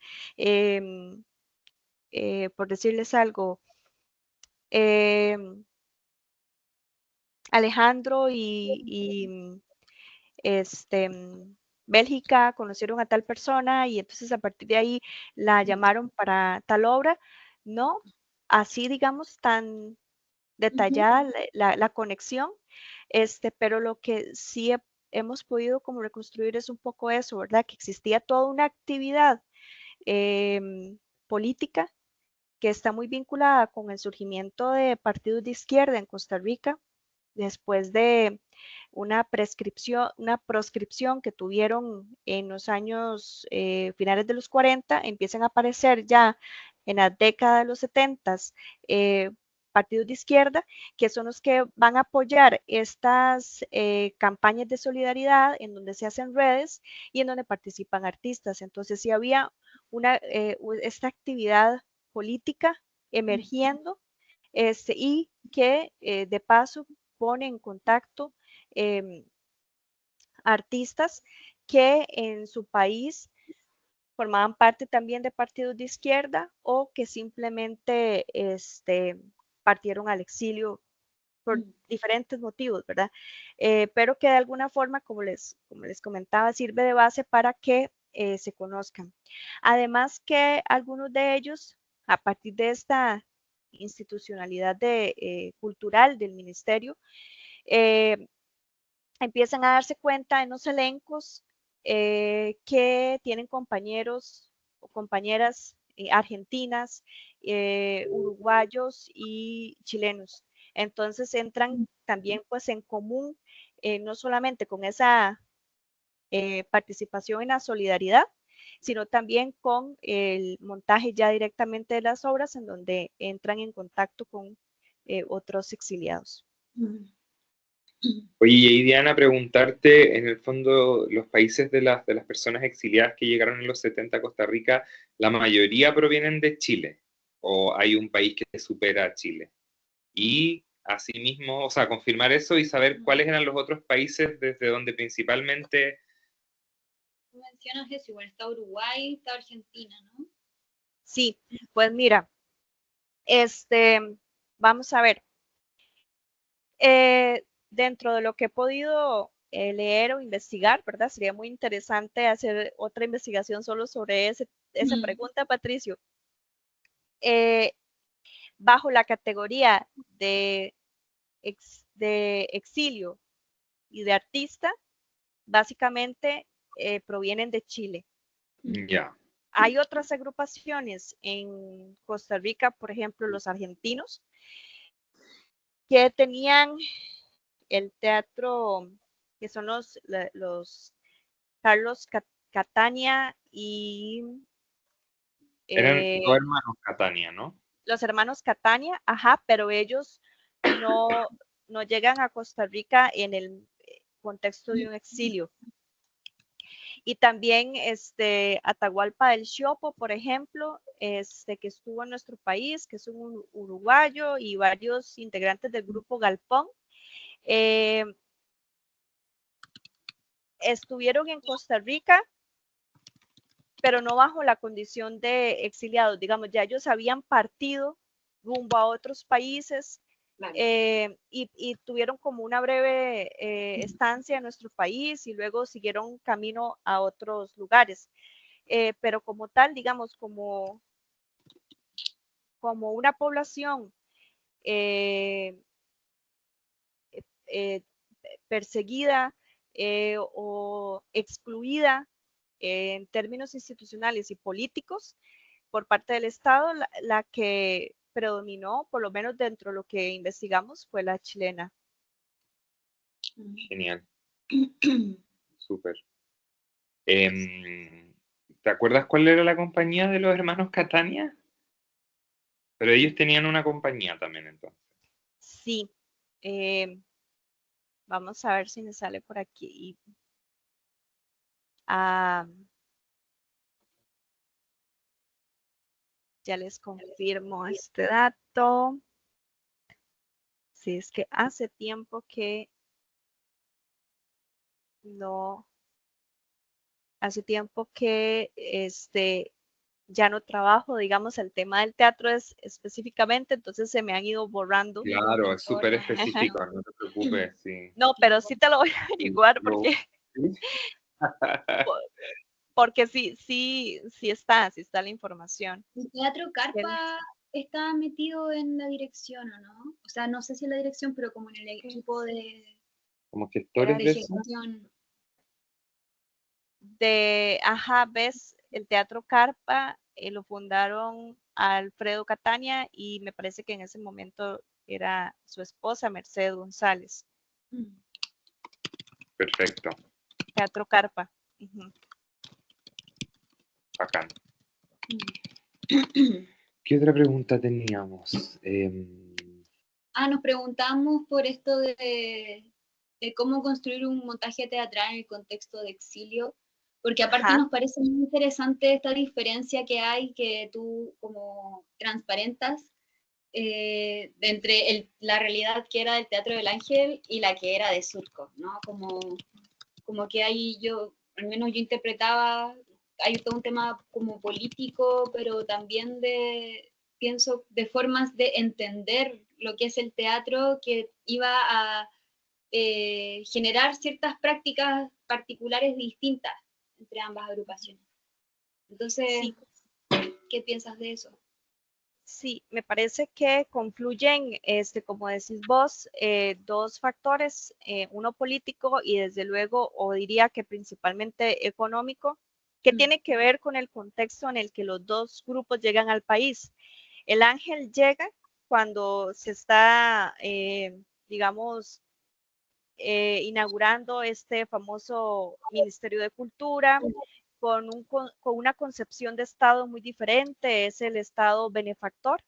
por decirles algo, Alejandro y Bélgica conocieron a tal persona y entonces a partir de ahí la llamaron para tal obra. No, así digamos tan detallada la conexión, pero lo que sí hemos podido como reconstruir es un poco eso, ¿verdad? Que existía toda una actividad política que está muy vinculada con el surgimiento de partidos de izquierda en Costa Rica, después de una proscripción que tuvieron en los años finales de los 40, empiezan a aparecer ya en la década de los 70 partidos de izquierda, que son los que van a apoyar estas campañas de solidaridad en donde se hacen redes y en donde participan artistas. Entonces sí había esta actividad política emergiendo y que de paso pone en contacto artistas que en su país formaban parte también de partidos de izquierda o que simplemente partieron al exilio por diferentes motivos, ¿verdad? Pero que de alguna forma, como les comentaba, sirve de base para que se conozcan. Además que algunos de ellos, a partir de esta institucionalidad cultural del ministerio, empiezan a darse cuenta en los elencos que tienen compañeros o compañeras argentinas, uruguayos y chilenos. Entonces entran también pues en común, no solamente con esa participación en la solidaridad, sino también con el montaje ya directamente de las obras en donde entran en contacto con otros exiliados. Oye, y ahí, Diana, preguntarte, en el fondo, los países de las personas exiliadas que llegaron en los 70 a Costa Rica, ¿la mayoría provienen de Chile? ¿O hay un país que supera a Chile? Y asimismo, o sea, confirmar eso y saber cuáles eran los otros países desde donde principalmente... Tú mencionas eso, igual está Uruguay, está Argentina, ¿no? Sí, pues mira, vamos a ver. Dentro de lo que he podido leer o investigar, ¿verdad? Sería muy interesante hacer otra investigación solo sobre esa pregunta, Patricio. Bajo la categoría de exilio y de artista, básicamente provienen de Chile. Ya. Hay otras agrupaciones en Costa Rica, por ejemplo, los argentinos, que tenían el teatro, que son los Carlos Catania y Eran dos hermanos Catania, ¿no? los hermanos Catania, ajá, pero ellos no, no llegan a Costa Rica en el contexto de un exilio. Y también Atahualpa del Chopo, por ejemplo, que estuvo en nuestro país, que es un uruguayo, y varios integrantes del grupo Galpón, estuvieron en Costa Rica, pero no bajo la condición de exiliados, digamos, ya ellos habían partido rumbo a otros países y tuvieron como una breve estancia en nuestro país y luego siguieron camino a otros lugares. Pero como tal, digamos, como una población perseguida o excluida en términos institucionales y políticos por parte del Estado, la que predominó, por lo menos dentro de lo que investigamos, fue la chilena. Genial. Súper. ¿Te acuerdas cuál era la compañía de los hermanos Catania? Pero ellos tenían una compañía también, entonces. Sí. Vamos a ver si me sale por aquí. Ah, ya les confirmo este dato. Sí, es que hace tiempo que no, hace tiempo que ya no trabajo, digamos, el tema del teatro es específicamente, entonces se me han ido borrando. Claro, es súper Ahora, específico, no te preocupes, sí. No, pero sí te lo voy a averiguar Lo- po- porque sí está la información. ¿el Teatro El- Carpa está metido en la dirección o no? O sea, no sé si en la dirección, pero como en el equipo Como Era gestores de de eso. ejecución. ves, el Teatro Carpa lo fundaron Alfredo Catania y me parece que en ese momento era su esposa, Mercedes González. Mm. Perfecto, Teatro Carpa. Ujú. bacán. Mm. ¿Qué otra pregunta teníamos? Nos preguntamos por esto de cómo construir un montaje teatral en el contexto de exilio, porque aparte Ajá. nos parece muy interesante esta diferencia que hay, que tú como transparentas entre la realidad que era del Teatro del Ángel y la que era de Surco, ¿no? Como que ahí al menos yo interpretaba, hay todo un tema como político, pero también pienso, de formas de entender lo que es el teatro que iba a generar ciertas prácticas particulares distintas entre ambas agrupaciones. Entonces, Sí, ¿qué piensas de eso? sí, me parece que confluyen, como decís vos, dos factores, uno político y desde luego, o diría que principalmente económico, que Mm, tiene que ver con el contexto en el que los dos grupos llegan al país. El Ángel llega cuando se está, digamos, inaugurando este famoso Ministerio de Cultura, con una concepción de Estado muy diferente, es el Estado benefactor.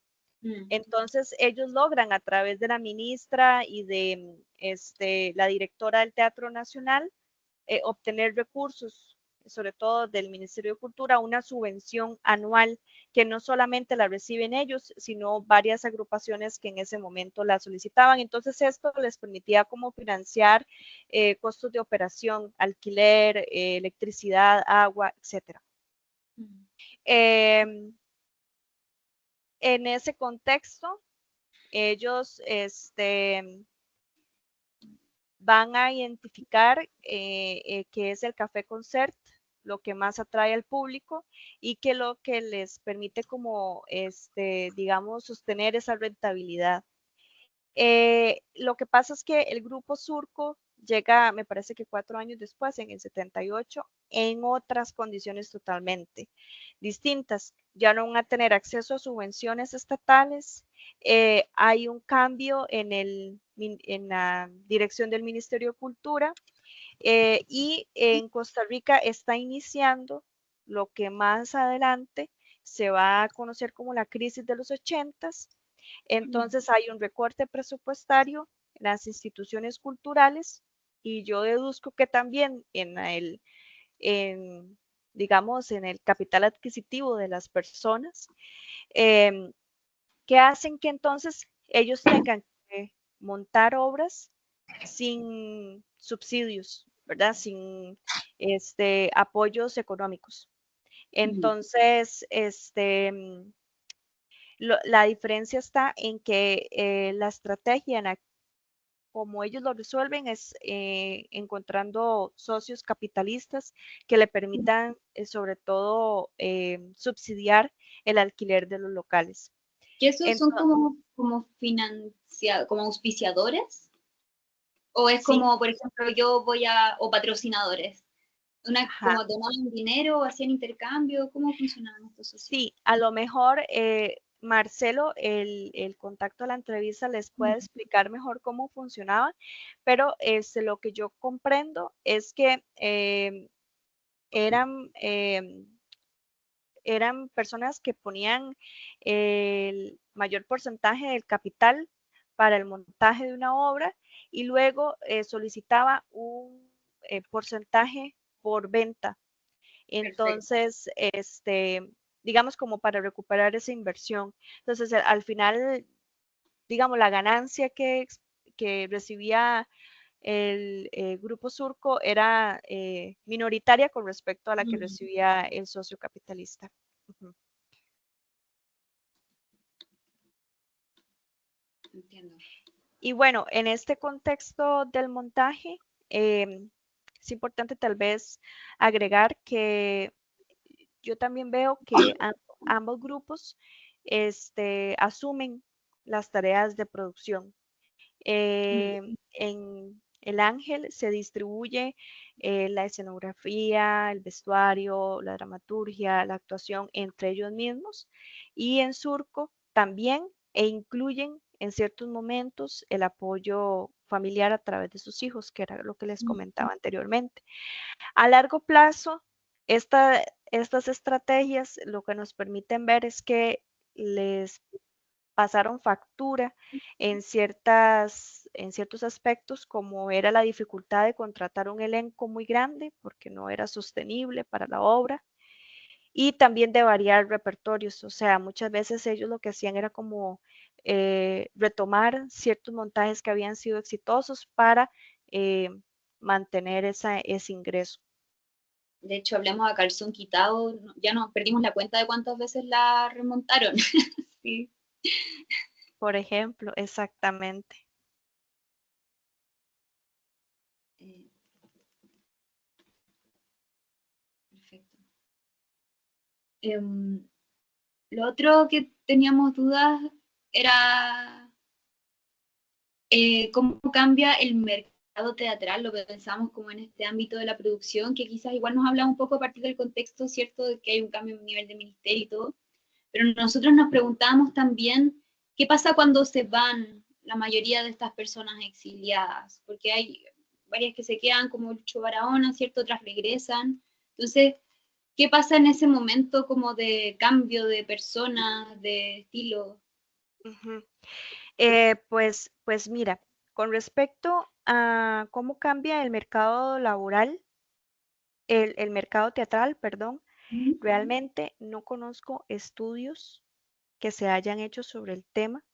mm, Entonces ellos logran a través de la ministra y de la directora del Teatro Nacional obtener recursos, sobre todo del Ministerio de Cultura, una subvención anual que no solamente la reciben ellos, sino varias agrupaciones que en ese momento la solicitaban. Entonces esto les permitía como financiar costos de operación, alquiler, electricidad, agua, etcétera. mm, Eh, en ese contexto, ellos van a identificar qué es el café concert, lo que más atrae al público y que lo que les permite como, digamos, sostener esa rentabilidad. Lo que pasa es que el grupo Surco llega, me parece que 4 años después, en el 78, en otras condiciones totalmente distintas. Ya no van a tener acceso a subvenciones estatales. Hay un cambio en la dirección del Ministerio de Cultura y en Costa Rica está iniciando lo que más adelante se va a conocer como la crisis de los 80s. mm. Entonces hay un recorte presupuestario en las instituciones culturales y yo deduzco que también en, digamos, en el capital adquisitivo de las personas, eh, que hacen que entonces ellos tengan que montar obras sin subsidios, ¿verdad? Sin apoyos económicos. Mm. Entonces, la diferencia está en que la estrategia en la como ellos lo resuelven es encontrando socios capitalistas que le permitan, sobre todo, subsidiar el alquiler de los locales. ¿Que esos son Entonces, como auspiciadores? ¿O es sí, como, por ejemplo, o patrocinadores? ajá, Como donaban dinero o hacían intercambio? ¿Cómo funcionaban estos socios? sí, a lo mejor Marcelo, el contacto a la entrevista les puede Mm, explicar mejor cómo funcionaba, pero lo que yo comprendo es que eran eran personas que ponían el mayor porcentaje del capital para el montaje de una obra y luego solicitaba un porcentaje por venta. Entonces, digamos como para recuperar esa inversión. Entonces, al final, digamos, la ganancia que recibía el Grupo Surco era minoritaria con respecto a la que recibía el socio capitalista. Ujú. Entiendo. Y bueno, en este contexto del montaje, es importante tal vez agregar que yo también veo que ambos grupos asumen las tareas de producción. En El Ángel se distribuye la escenografía, el vestuario, la dramaturgia, la actuación entre ellos mismos y en Surco también e incluyen en ciertos momentos el apoyo familiar a través de sus hijos, que era lo que les comentaba anteriormente. A largo plazo, estas estrategias lo que nos permiten ver es que les pasaron factura en ciertos aspectos, como era la dificultad de contratar un elenco muy grande, porque no era sostenible para la obra, y también de variar repertorios. O sea, muchas veces ellos lo que hacían era como retomar ciertos montajes que habían sido exitosos para eh, mantener ese ingreso. De hecho, hablemos a calzón quitado, ya nos perdimos la cuenta de cuántas veces la remontaron. Sí. Por ejemplo, exactamente. Perfecto. Lo otro que teníamos dudas era cómo cambia el mercado teatral, lo que pensamos como en este ámbito de la producción, que quizás igual nos habla un poco a partir del contexto, ¿cierto?, de que hay un cambio a nivel de ministerio y todo, pero nosotros nos preguntábamos también qué pasa cuando se van la mayoría de estas personas exiliadas, porque hay varias que se quedan como Lucho Barahona, ¿cierto?, otras regresan. Entonces, ¿qué pasa en ese momento como de cambio de personas, de estilo? Ujú. Pues mira, con respecto a cómo cambia el mercado laboral, el mercado teatral, perdón, realmente no conozco estudios que se hayan hecho sobre el tema,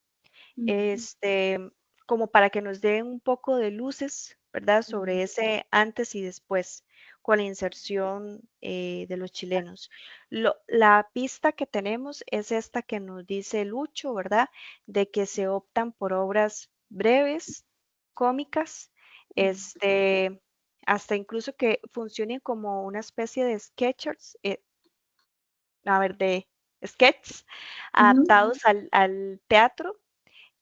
este, como para que nos den un poco de luces, ¿verdad? Sobre ese antes y después con la inserción de los chilenos. La pista que tenemos es esta que nos dice Lucho, ¿verdad? De que se optan por obras breves, cómicas, hasta incluso que funcionen como una especie de sketchers, de sketches adaptados al teatro,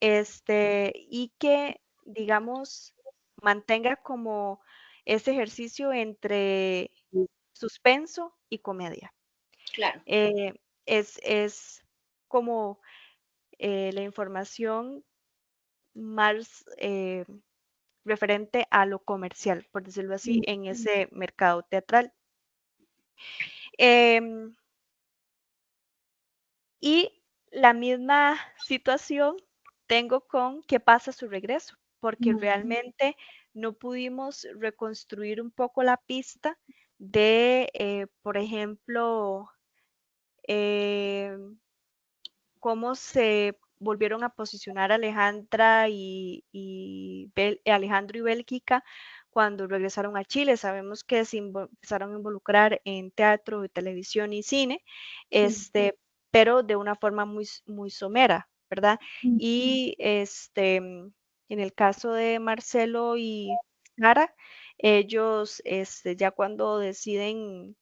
y que, digamos, mantenga como ese ejercicio entre suspenso y comedia. Claro. Es como la información más referente a lo comercial, por decirlo así, en ese mercado teatral. Em, y la misma situación tengo con qué pasa a su regreso, porque realmente no pudimos reconstruir un poco la pista de, por ejemplo, cómo se volvieron a posicionar Alejandro y Bélgica cuando regresaron a Chile. Sabemos que se empezaron a involucrar en teatro, televisión y cine, pero de una forma muy, muy somera, ¿verdad? Y en el caso de Marcelo y Sara, ellos ya cuando deciden,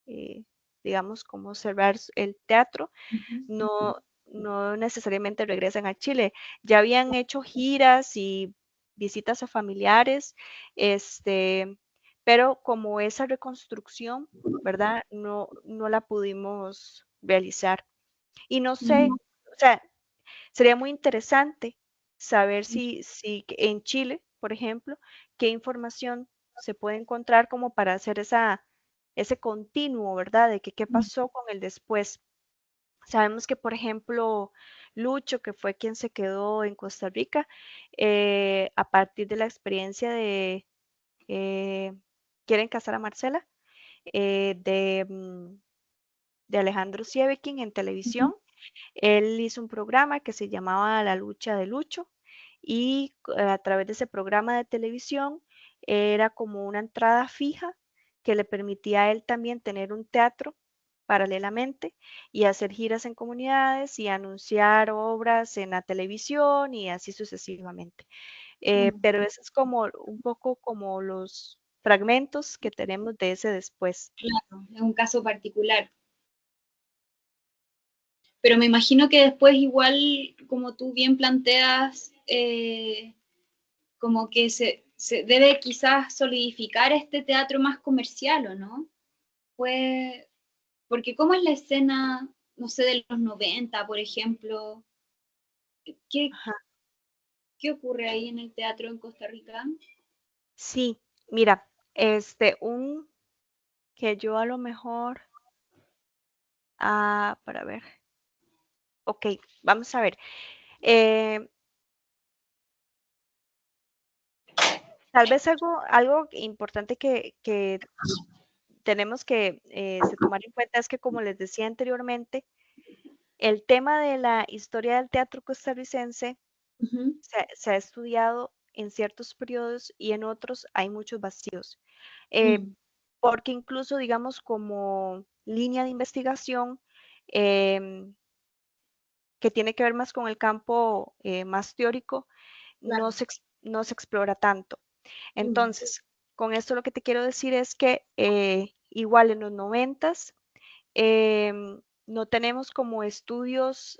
eh, digamos, cómo cerrar el teatro, no, no necesariamente regresan a Chile. Ya habían hecho giras y visitas a familiares, pero como esa reconstrucción, ¿verdad? No la pudimos realizar. Y no sé, o sea, sería muy interesante saber si en Chile, por ejemplo, qué información se puede encontrar como para hacer ese continuo, ¿verdad? De que qué pasó con el después. Sabemos que, por ejemplo, Lucho, que fue quien se quedó en Costa Rica, a partir de la experiencia de Quieren casar a Marcela, de Alejandro Sievekin en televisión. Él hizo un programa que se llamaba La lucha de Lucho y a través de ese programa de televisión era como una entrada fija que le permitía a él también tener un teatro paralelamente y hacer giras en comunidades y anunciar obras en la televisión y así sucesivamente. Pero eso es como un poco como los fragmentos que tenemos de ese después. Claro, es un caso particular. Pero me imagino que después igual, como tú bien planteas, como que se debe quizás solidificar este teatro más comercial, ¿o no? Pues, porque ¿cómo es la escena, no sé, de los 90, por ejemplo? ¿Qué, Ajá. qué ocurre ahí en el teatro en Costa Rica? Sí, mira, un que yo a lo mejor, para ver, ok, vamos a ver. Eh, Tal vez algo importante que tenemos que tomar en cuenta es que, como les decía anteriormente, el tema de la historia del teatro costarricense Ujú. se ha estudiado en ciertos periodos y en otros hay muchos vacíos. Eh, Mm, Porque incluso, digamos, como línea de investigación, em, que tiene que ver más con el campo más teórico, claro. no se explora tanto. Mm, Entonces, con esto lo que te quiero decir es que igual en los noventas no tenemos como estudios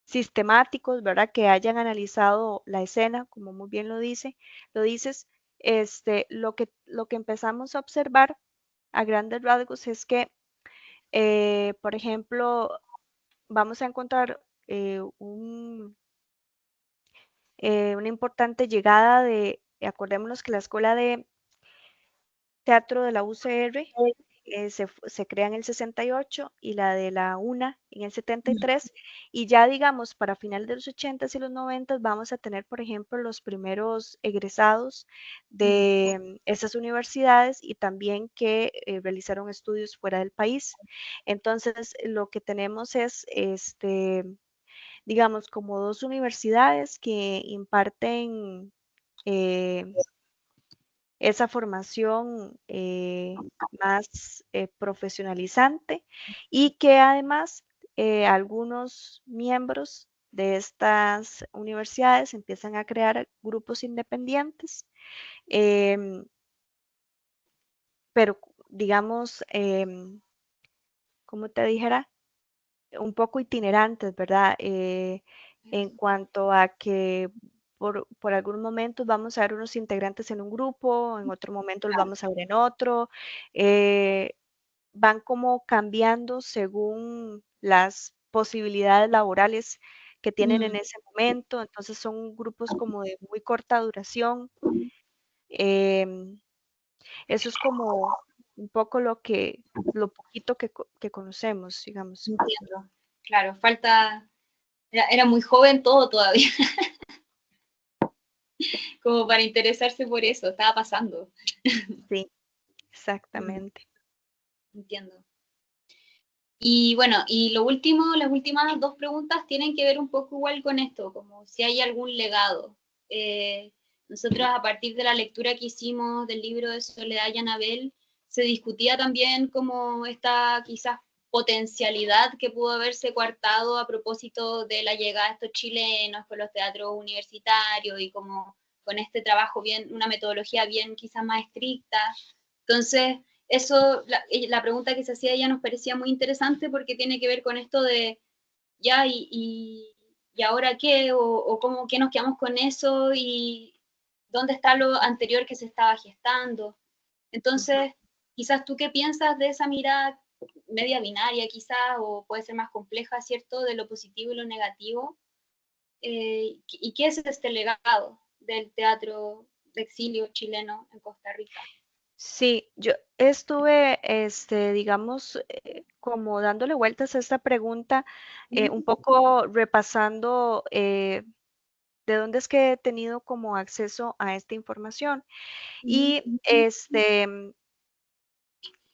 sistemáticos, ¿verdad? Que hayan analizado la escena, como muy bien lo dices, lo que empezamos a observar a grandes rasgos es que, por ejemplo, vamos a encontrar una importante llegada acordémonos que la Escuela de Teatro de la UCR se crea en el 68 y la de la UNA en el 73 y ya digamos para finales de los 80 y los 90 vamos a tener, por ejemplo, los primeros egresados mm, de esas universidades y también que realizaron estudios fuera del país. Entonces, lo que tenemos es, digamos, como dos universidades que imparten eh, esa formación más profesionalizante y que además algunos miembros de estas universidades empiezan a crear grupos independientes, em, pero digamos, como te dijera, un poco itinerantes, ¿verdad? En cuanto a que por algunos momentos vamos a ver unos integrantes en un grupo, en otro momento los vamos a ver en otro, eh, van como cambiando según las posibilidades laborales que tienen en mm. ese momento, entonces son grupos como de muy corta duración. em, Eso es como un poco lo poquito que conocemos, digamos. Entiendo. Claro, falta, era muy joven todo todavía, como para interesarse por eso, estaba pasando. Sí, Mm, exactamente. entiendo. Y bueno, y lo último, las últimas dos preguntas tienen que ver un poco igual con esto, como si hay algún legado. Eh, Nosotros a partir de la lectura que hicimos del libro de Soledad y Anabel, se discutía también como esta quizás potencialidad que pudo haberse coartado a propósito de la llegada de estos chilenos con los teatros universitarios y como con este trabajo bien, una metodología bien quizás más estricta. Entonces, eso, la pregunta que se hacía ella nos parecía muy interesante porque tiene que ver con esto de, ya, y ahora qué, o cómo, qué nos quedamos con eso, y dónde está lo anterior que se estaba gestando. Ujú. Entonces, quizás tú qué piensas de esa mirada media binaria, quizás, o puede ser más compleja, ¿cierto?, de lo positivo y lo negativo. ¿Y qué es este legado del teatro de exilio chileno en Costa Rica? Sí, yo estuve, digamos, como dándole vueltas a esta pregunta, un poco repasando de dónde es que he tenido como acceso a esta información. Y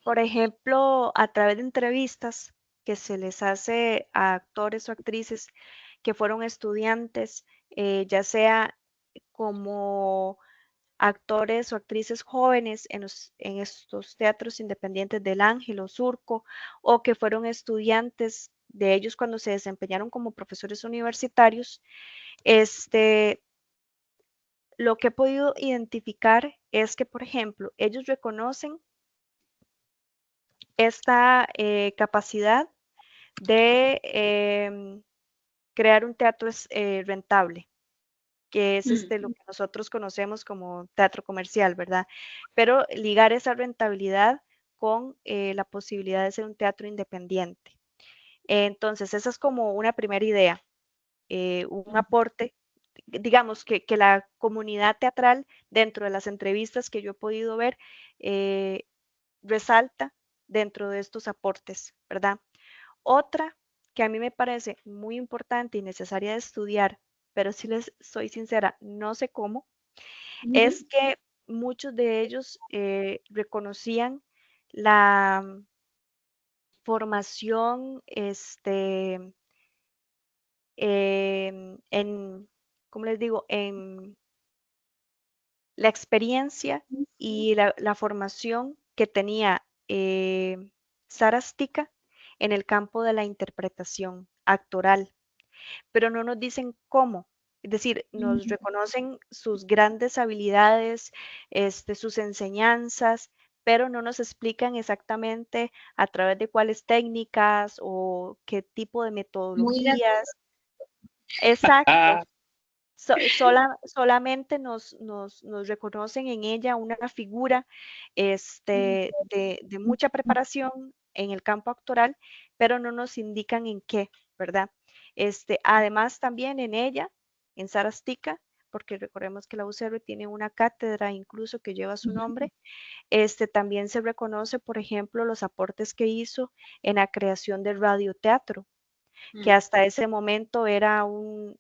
por ejemplo, a través de entrevistas que se les hace a actores o actrices que fueron estudiantes, ya sea como actores o actrices jóvenes en estos teatros independientes del Ángel o Surco, o que fueron estudiantes de ellos cuando se desempeñaron como profesores universitarios, este, lo que he podido identificar es que, por ejemplo, ellos reconocen esta capacidad de crear un teatro rentable, que es lo que nosotros conocemos como teatro comercial, ¿verdad? Pero ligar esa rentabilidad con la posibilidad de ser un teatro independiente. Entonces, esa es como una primera idea, un aporte, digamos que la comunidad teatral dentro de las entrevistas que yo he podido ver resalta dentro de estos aportes, ¿verdad? Otra que a mí me parece muy importante y necesaria de estudiar, pero si les soy sincera, no sé cómo, es que muchos de ellos reconocían la formación, en, ¿cómo les digo? En la experiencia y la formación que tenía Sara Stica en el campo de la interpretación actoral, pero no nos dicen cómo. Es decir, nos reconocen sus grandes habilidades, sus enseñanzas, pero no nos explican exactamente a través de cuáles técnicas o qué tipo de Muy metodologías. Exacto. Ah, Solamente nos reconocen en ella una figura de mucha preparación en el campo actoral, pero no nos indican en qué, ¿verdad? Además, también en ella, en Sarastica, porque recordemos que la UCR tiene una cátedra incluso que lleva su nombre, también se reconoce, por ejemplo, los aportes que hizo en la creación del radioteatro, que hasta ese momento era un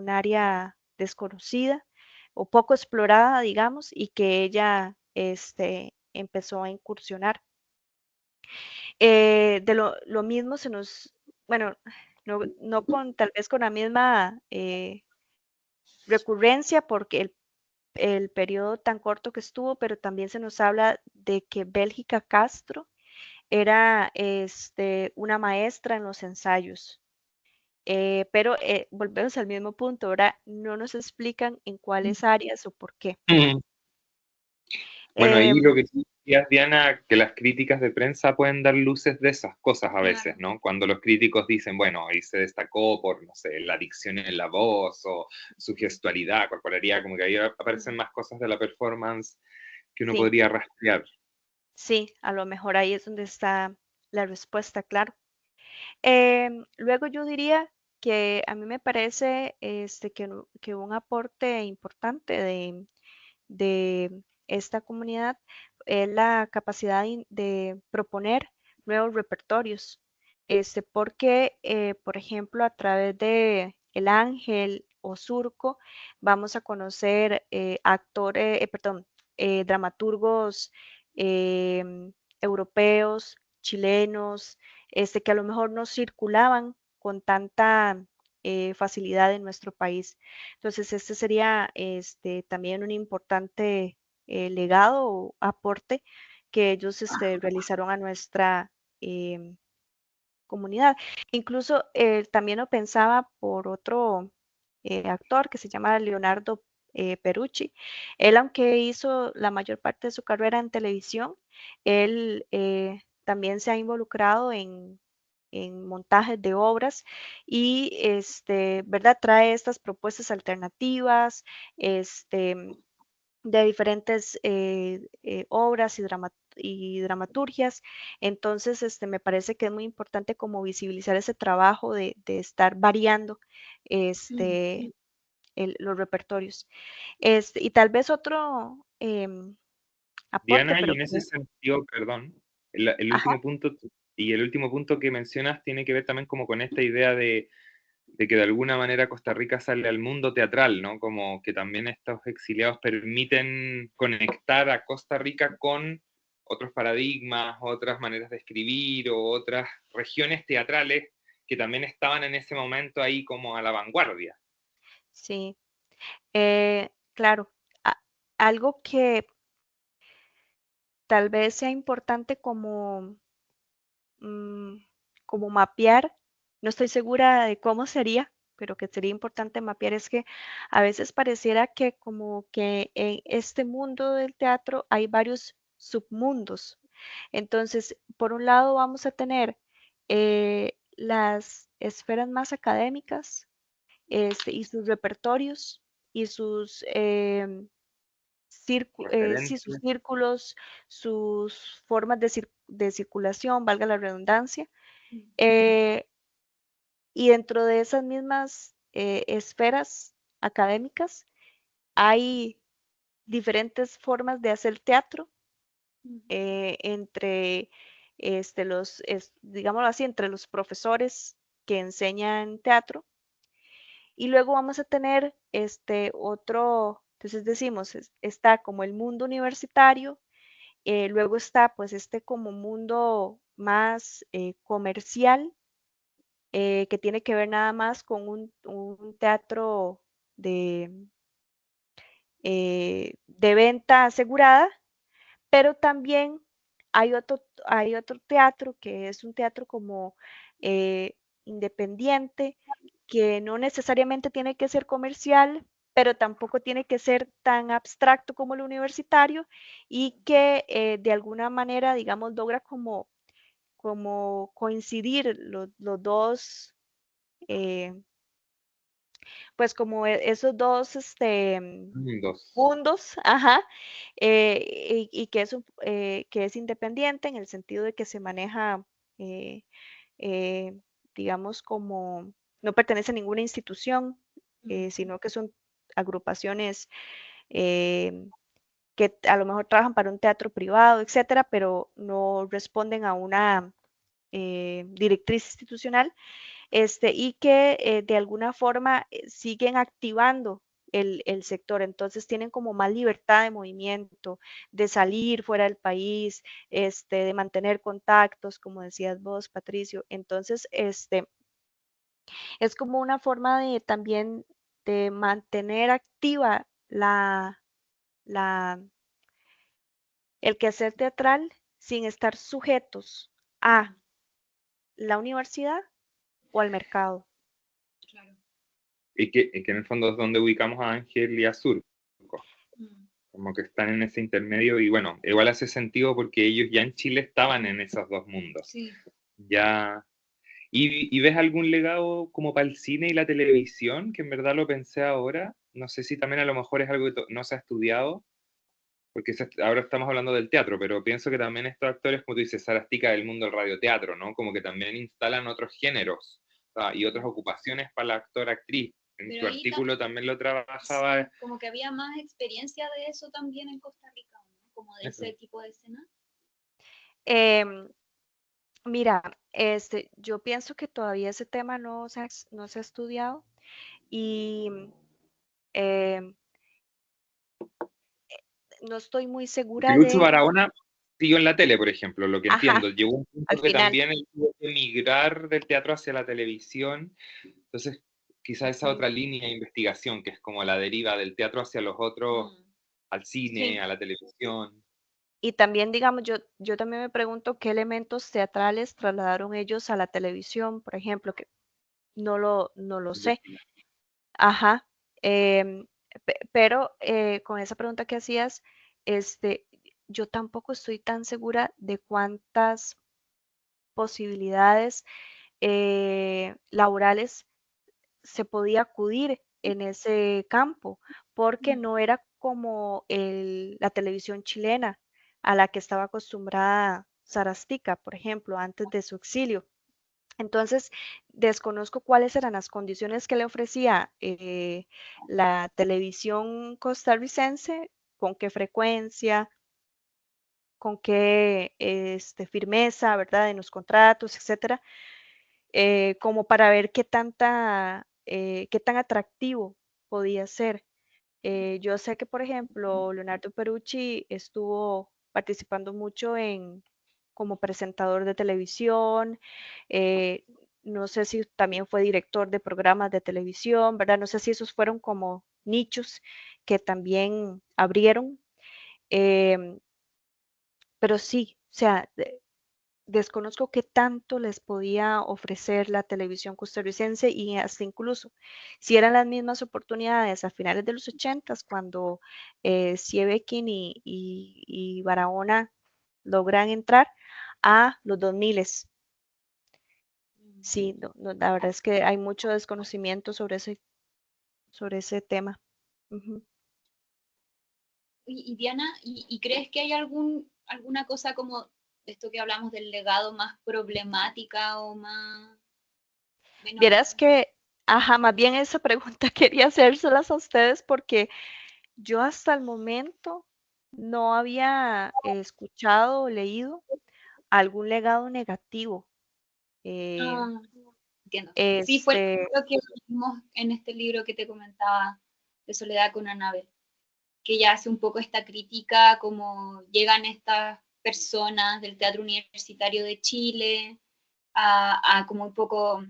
área desconocida o poco explorada, digamos, y que ella empezó a incursionar. De lo mismo se nos, bueno, no con, tal vez con la misma recurrencia, porque el periodo tan corto que estuvo, pero también se nos habla de que Bélgica Castro era una maestra en los ensayos. Pero volvemos al mismo punto, ahora no nos explican en cuáles áreas o por qué. mm. Bueno, ahí Em, lo que tú decías, Diana, que las críticas de prensa pueden dar luces de esas cosas a veces, Claro. ¿no? Cuando los críticos dicen, bueno, ahí se destacó por, no sé, la dicción en la voz o su gestualidad, corporalidad, como que ahí aparecen más cosas de la performance que uno sí, podría rastrear. sí, a lo mejor ahí es donde está la respuesta, claro. Luego yo diría que a mí me parece que un aporte importante de esta comunidad es la capacidad de proponer nuevos repertorios. Porque, por ejemplo, a través de El Ángel o Surco, vamos a conocer dramaturgos europeos, chilenos, que a lo mejor no circulaban con tanta facilidad en nuestro país. Entonces, este sería también un importante legado o aporte que ellos realizaron a nuestra comunidad. Incluso también lo pensaba por otro actor que se llama Leonardo Perucci. Él, aunque hizo la mayor parte de su carrera en televisión, él también se ha involucrado en montajes de obras y ¿verdad? Trae estas propuestas alternativas, de diferentes obras y dramaturgias. Entonces, me parece que es muy importante como visibilizar ese trabajo de estar variando los repertorios. Y tal vez otro aporte, Diana, y pero en ese que, sentido, perdón, el ajá, último punto, y el último punto que mencionas tiene que ver también como con esta idea de que de alguna manera Costa Rica sale al mundo teatral, ¿no? Como que también estos exiliados permiten conectar a Costa Rica con otros paradigmas, otras maneras de escribir o otras regiones teatrales que también estaban en ese momento ahí como a la vanguardia. sí. Claro, algo que tal vez sea importante mm, como mapear, no estoy segura de cómo sería, pero que sería importante mapear es que a veces pareciera que como que en este mundo del teatro hay varios submundos. Entonces, por un lado vamos a tener las esferas más académicas y sus repertorios y sus sí, sus Referentes. círculos, sus formas de circulación, valga la redundancia. Mm. eh, y dentro de esas mismas esferas académicas hay diferentes formas de hacer teatro entre digámoslo así, entre los profesores que enseñan teatro. Y luego vamos a tener otro, entonces decimos, está como el mundo universitario. Luego está pues como mundo más comercial, que tiene que ver nada más con un teatro de, de venta asegurada, pero también hay otro teatro que es un teatro como independiente, que no necesariamente tiene que ser comercial, pero tampoco tiene que ser tan abstracto como el universitario y que de alguna manera, digamos, logra como coincidir los dos, eh, pues como esos dos Mundos. mundos, ajá, y que que es independiente en el sentido de que se maneja, eh, eh, digamos, como no pertenece a ninguna institución, sino que son agrupaciones eh, que a lo mejor trabajan para un teatro privado, etcétera, pero no responden a una directriz institucional, y que de alguna forma siguen activando el sector, entonces tienen como más libertad de movimiento, de salir fuera del país, de mantener contactos, como decías vos, Patricio. Entonces, es como una forma de también de mantener activa la, el quehacer teatral sin estar sujetos a la universidad o al mercado. Claro. Y que en el fondo es donde ubicamos a Ángel y a Surco, Mm. como que están en ese intermedio y bueno, igual hace sentido porque ellos ya en Chile estaban en esos dos mundos. Sí. Ya. ¿Y ves algún legado como para el cine y la televisión? Que en verdad lo pensé ahora. No sé si también a lo mejor es algo que no se ha estudiado, porque ahora estamos hablando del teatro, pero pienso que también estos actores, como tú dices, Sarastica del mundo del radioteatro, ¿no? Como que también instalan otros géneros, y otras ocupaciones para la actor-actriz. En Pero tu ahí artículo también lo sí, trabajaba como que había más experiencia de eso también en Costa Rica, ¿no? Como de eso. ese tipo de escena. Em, Mira, yo pienso que todavía ese tema no se ha estudiado y em, no estoy muy Porque segura Lucho de, Barahona siguió en la tele, por ejemplo, lo que ajá, entiendo. Llegó un al punto que final. también él tuvo que migrar del teatro hacia la televisión. Entonces, quizá esa Ok. otra línea de investigación, que es como la deriva del teatro hacia los otros, Mm. al cine, Sí, a la televisión. y también, digamos, yo también me pregunto qué elementos teatrales trasladaron ellos a la televisión, por ejemplo, que no lo sé. Ajá. Pero con esa pregunta que hacías, este, yo tampoco estoy tan segura de cuántas posibilidades laborales se podía acudir en ese campo, porque Mm. no era como la televisión chilena a la que estaba acostumbrada Sarastica, por ejemplo, antes de su exilio. Entonces, desconozco cuáles eran las condiciones que le ofrecía la televisión costarricense, con qué frecuencia, con qué firmeza, ¿verdad? En los contratos, etcétera, como para ver qué tan atractivo podía ser. Yo sé que, por ejemplo, Leonardo Perucci estuvo participando mucho como presentador de televisión, eh, no sé si también fue director de programas de televisión, ¿verdad? No sé si esos fueron como nichos que también abrieron, em, pero sí, o sea, desconozco qué tanto les podía ofrecer la televisión costarricense y hasta incluso si eran las mismas oportunidades a finales de los 80 cuando Sievekin y Barahona logran entrar a los 2000. Sí, la verdad es que hay mucho desconocimiento sobre ese tema. Ujú. Y Diana, ¿y crees que hay alguna cosa como de esto que hablamos del legado más problemática o más, menos? Vieras que, ajá, más bien esa pregunta quería hacérselas a ustedes porque yo hasta el momento no había escuchado o leído algún legado negativo. Eh, Ah, entiendo. Sí, fue este, lo que vimos en este libro que te comentaba de Soledad con Anabel, que ya hace un poco esta crítica, como llegan estas personas del Teatro Universitario de Chile a como un poco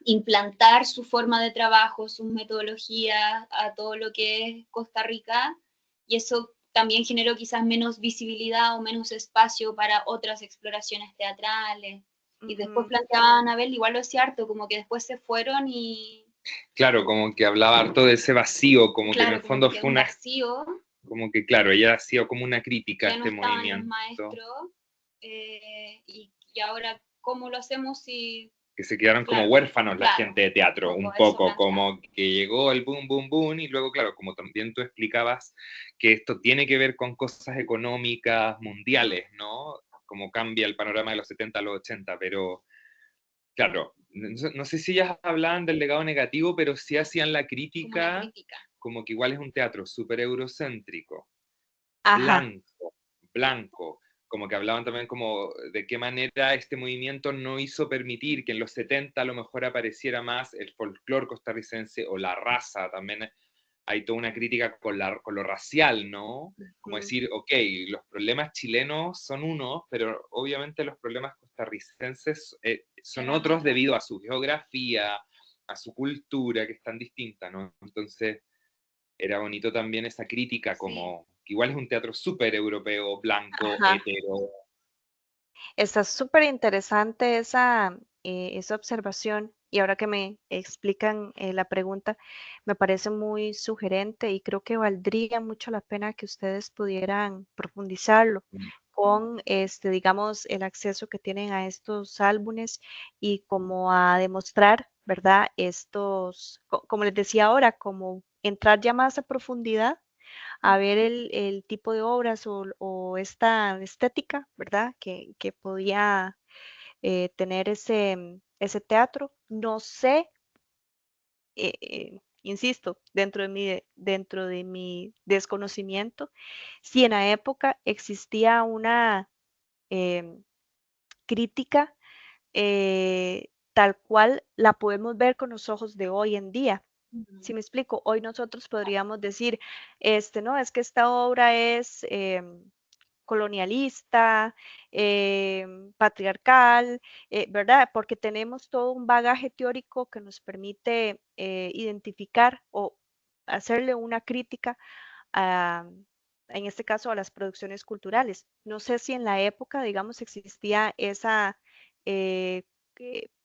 implantar su forma de trabajo, sus metodologías a todo lo que es Costa Rica, y eso también generó quizás menos visibilidad o menos espacio para otras exploraciones teatrales. Y después ujú, planteaba Anabel, igual lo es cierto, como que después se fueron y Claro, como que hablaba harto de ese vacío, como que en claro, el como que fondo quedó fue un una, vacío, como que claro, ella ha sido como una crítica a ya no este estaban los movimiento, maestros, y ahora, ¿cómo lo hacemos si, que se quedaron como claro, huérfanos la claro, gente de teatro, poco un eso poco, planteaba. como que llegó el boom, boom, boom, y luego, claro, como también tú explicabas, que esto tiene que ver con cosas económicas mundiales, ¿no? Como cambia el panorama de los 70 a los 80, pero claro, no sé si ellas hablaban del legado negativo, pero sí hacían la Como una crítica, crítica. como que igual es un teatro súper eurocéntrico, ajá, blanco, blanco, como que hablaban también como de qué manera este movimiento no hizo permitir que en los 70 a lo mejor apareciera más el folclore costarricense o la raza, también hay toda una crítica con lo racial, ¿no? Como ujú, decir, ok, los problemas chilenos son unos, pero obviamente los problemas costarricenses son Eran otros otros. debido a su geografía, a su cultura, que es tan distinta, ¿no? Entonces, era bonito también esa crítica, Sí. como que igual es un teatro súper europeo, blanco, ajá. hetero. Está súper interesante esa observación y ahora que me explican la pregunta, me parece muy sugerente y creo que valdría mucho la pena que ustedes pudieran profundizarlo con, digamos, el acceso que tienen a estos álbumes y como a demostrar, ¿verdad? Como les decía ahora, como entrar ya más a profundidad a ver el tipo de obras o esta estética, ¿verdad? Que podía tener ese teatro. No sé, insisto, dentro de mi desconocimiento, si en la época existía una em, crítica tal cual la podemos ver con los ojos de hoy en día. Si Ujú. me explico, hoy nosotros podríamos decir, no, es que esta obra es colonialista, patriarcal, ¿verdad? Porque tenemos todo un bagaje teórico que nos permite identificar o hacerle una crítica a, en este caso, a las producciones culturales. No sé si en la época, digamos, existía eh,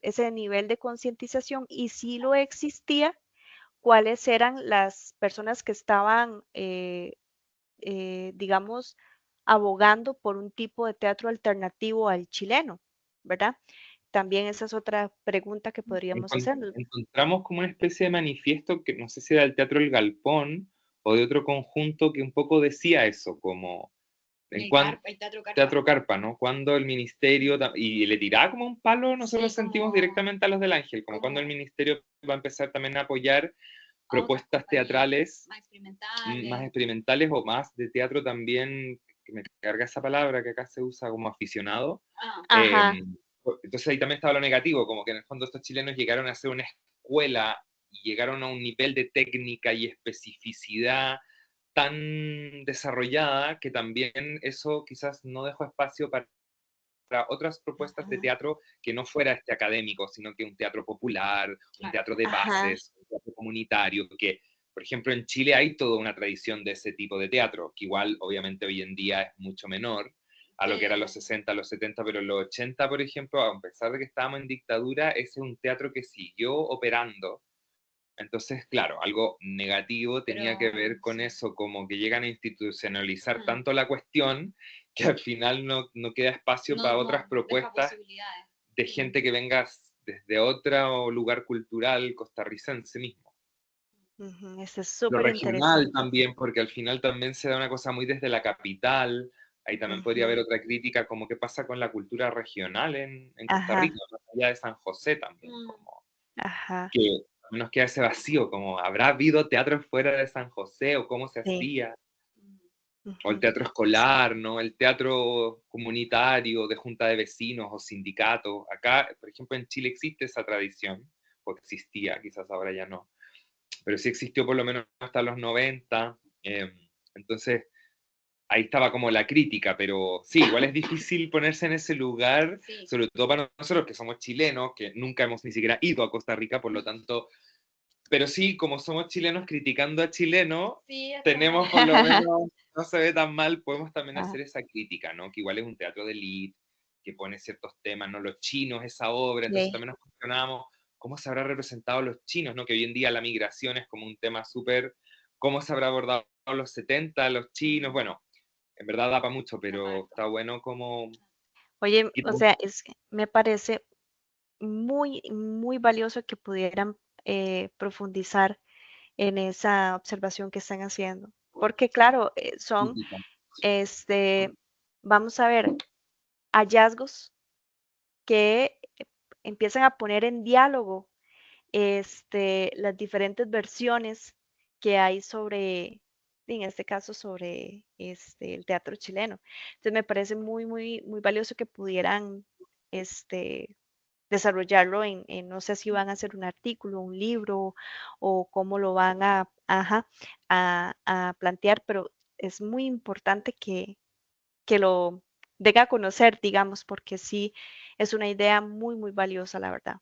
ese nivel de concientización y si lo existía, cuáles eran las personas que estaban digamos, abogando por un tipo de teatro alternativo al chileno, ¿verdad? También esa es otra pregunta que podríamos hacernos. Encontramos como una especie de manifiesto que no sé si era del Teatro El Galpón o de otro conjunto que un poco decía eso, como en cuanto El Teatro Carpa. Teatro Carpa, ¿no? Cuando el ministerio, y le tiraba como un palo, nosotros Sí, sentimos directamente a los del Ángel, como cuando el como ministerio va a empezar también a apoyar a otras propuestas compañías teatrales más más experimentales. experimentales o más de teatro también que me carga esa palabra que acá se usa como aficionado. Ajá. Entonces ahí también estaba lo negativo, como que en el fondo estos chilenos llegaron a ser una escuela y llegaron a un nivel de técnica y especificidad tan desarrollada que también eso quizás no dejó espacio para otras propuestas de teatro que no fuera este académico, sino que un teatro popular, un teatro de Ajá. bases, un teatro comunitario, que por ejemplo en Chile hay toda una tradición de ese tipo de teatro, que igual obviamente hoy en día es mucho menor a lo que eran los 60, los 70, pero en los 80, por ejemplo, a pesar de que estábamos en dictadura, ese es un teatro que siguió operando. Entonces, claro, algo negativo tenía que ver con eso, como que llegan a institucionalizar tanto la cuestión que al final no queda espacio para otras propuestas de gente que venga desde otro lugar cultural costarricense mismo. Eso es Lo súper regional interesante. también, porque al final también se da una cosa muy desde la capital. Ahí también podría haber otra crítica, como qué pasa con la cultura regional en Costa Ajá, Rica, más allá de San José también, como ajá, que nos queda ese vacío, como habrá habido teatro fuera de San José o cómo se sí. hacía, o el Ujú. teatro escolar, ¿no? El teatro comunitario de junta de vecinos o sindicatos. Acá, por ejemplo, en Chile existe esa tradición, o existía, quizás ahora ya no, pero sí existió por lo menos hasta los 90. Entonces, ahí estaba como la crítica, pero sí, igual es difícil ponerse en ese lugar, sobre todo para nosotros que somos chilenos, que nunca hemos ni siquiera ido a Costa Rica, por lo tanto, pero sí, como somos chilenos criticando a chilenos, tenemos por lo menos, no se ve tan mal, podemos también Ajá, hacer esa crítica, ¿no? Que igual es un teatro de élite, que pone ciertos temas, ¿no? Los chinos, esa obra, entonces sí. también nos cuestionamos cómo se habrá representado a los chinos, ¿no? Que hoy en día la migración es como un tema súper, cómo se habrá abordado a los 70, los chinos, bueno, en verdad da para mucho, pero está bueno como... Oye, o sea, me parece muy, muy valioso que pudieran profundizar en esa observación que están haciendo. Porque claro, son, este, vamos a ver, hallazgos que empiezan a poner en diálogo las diferentes versiones que hay sobre, en este caso, sobre el teatro chileno. Entonces me parece muy, muy, muy valioso que pudieran este, desarrollarlo no sé si van a hacer un artículo, un libro o cómo lo van a plantear, pero es muy importante que lo den a conocer, digamos, porque sí es una idea muy, muy valiosa, la verdad.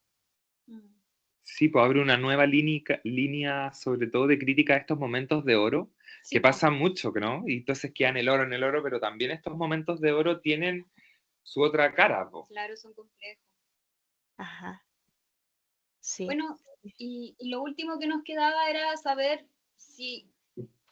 Sí, pues abre una nueva línea, sobre todo de crítica a estos momentos de oro, que pasa mucho, ¿no? Y entonces quedan en el oro, pero también estos momentos de oro tienen su otra cara, po. Claro, son complejos. Ajá, sí. Bueno, y lo último que nos quedaba era saber si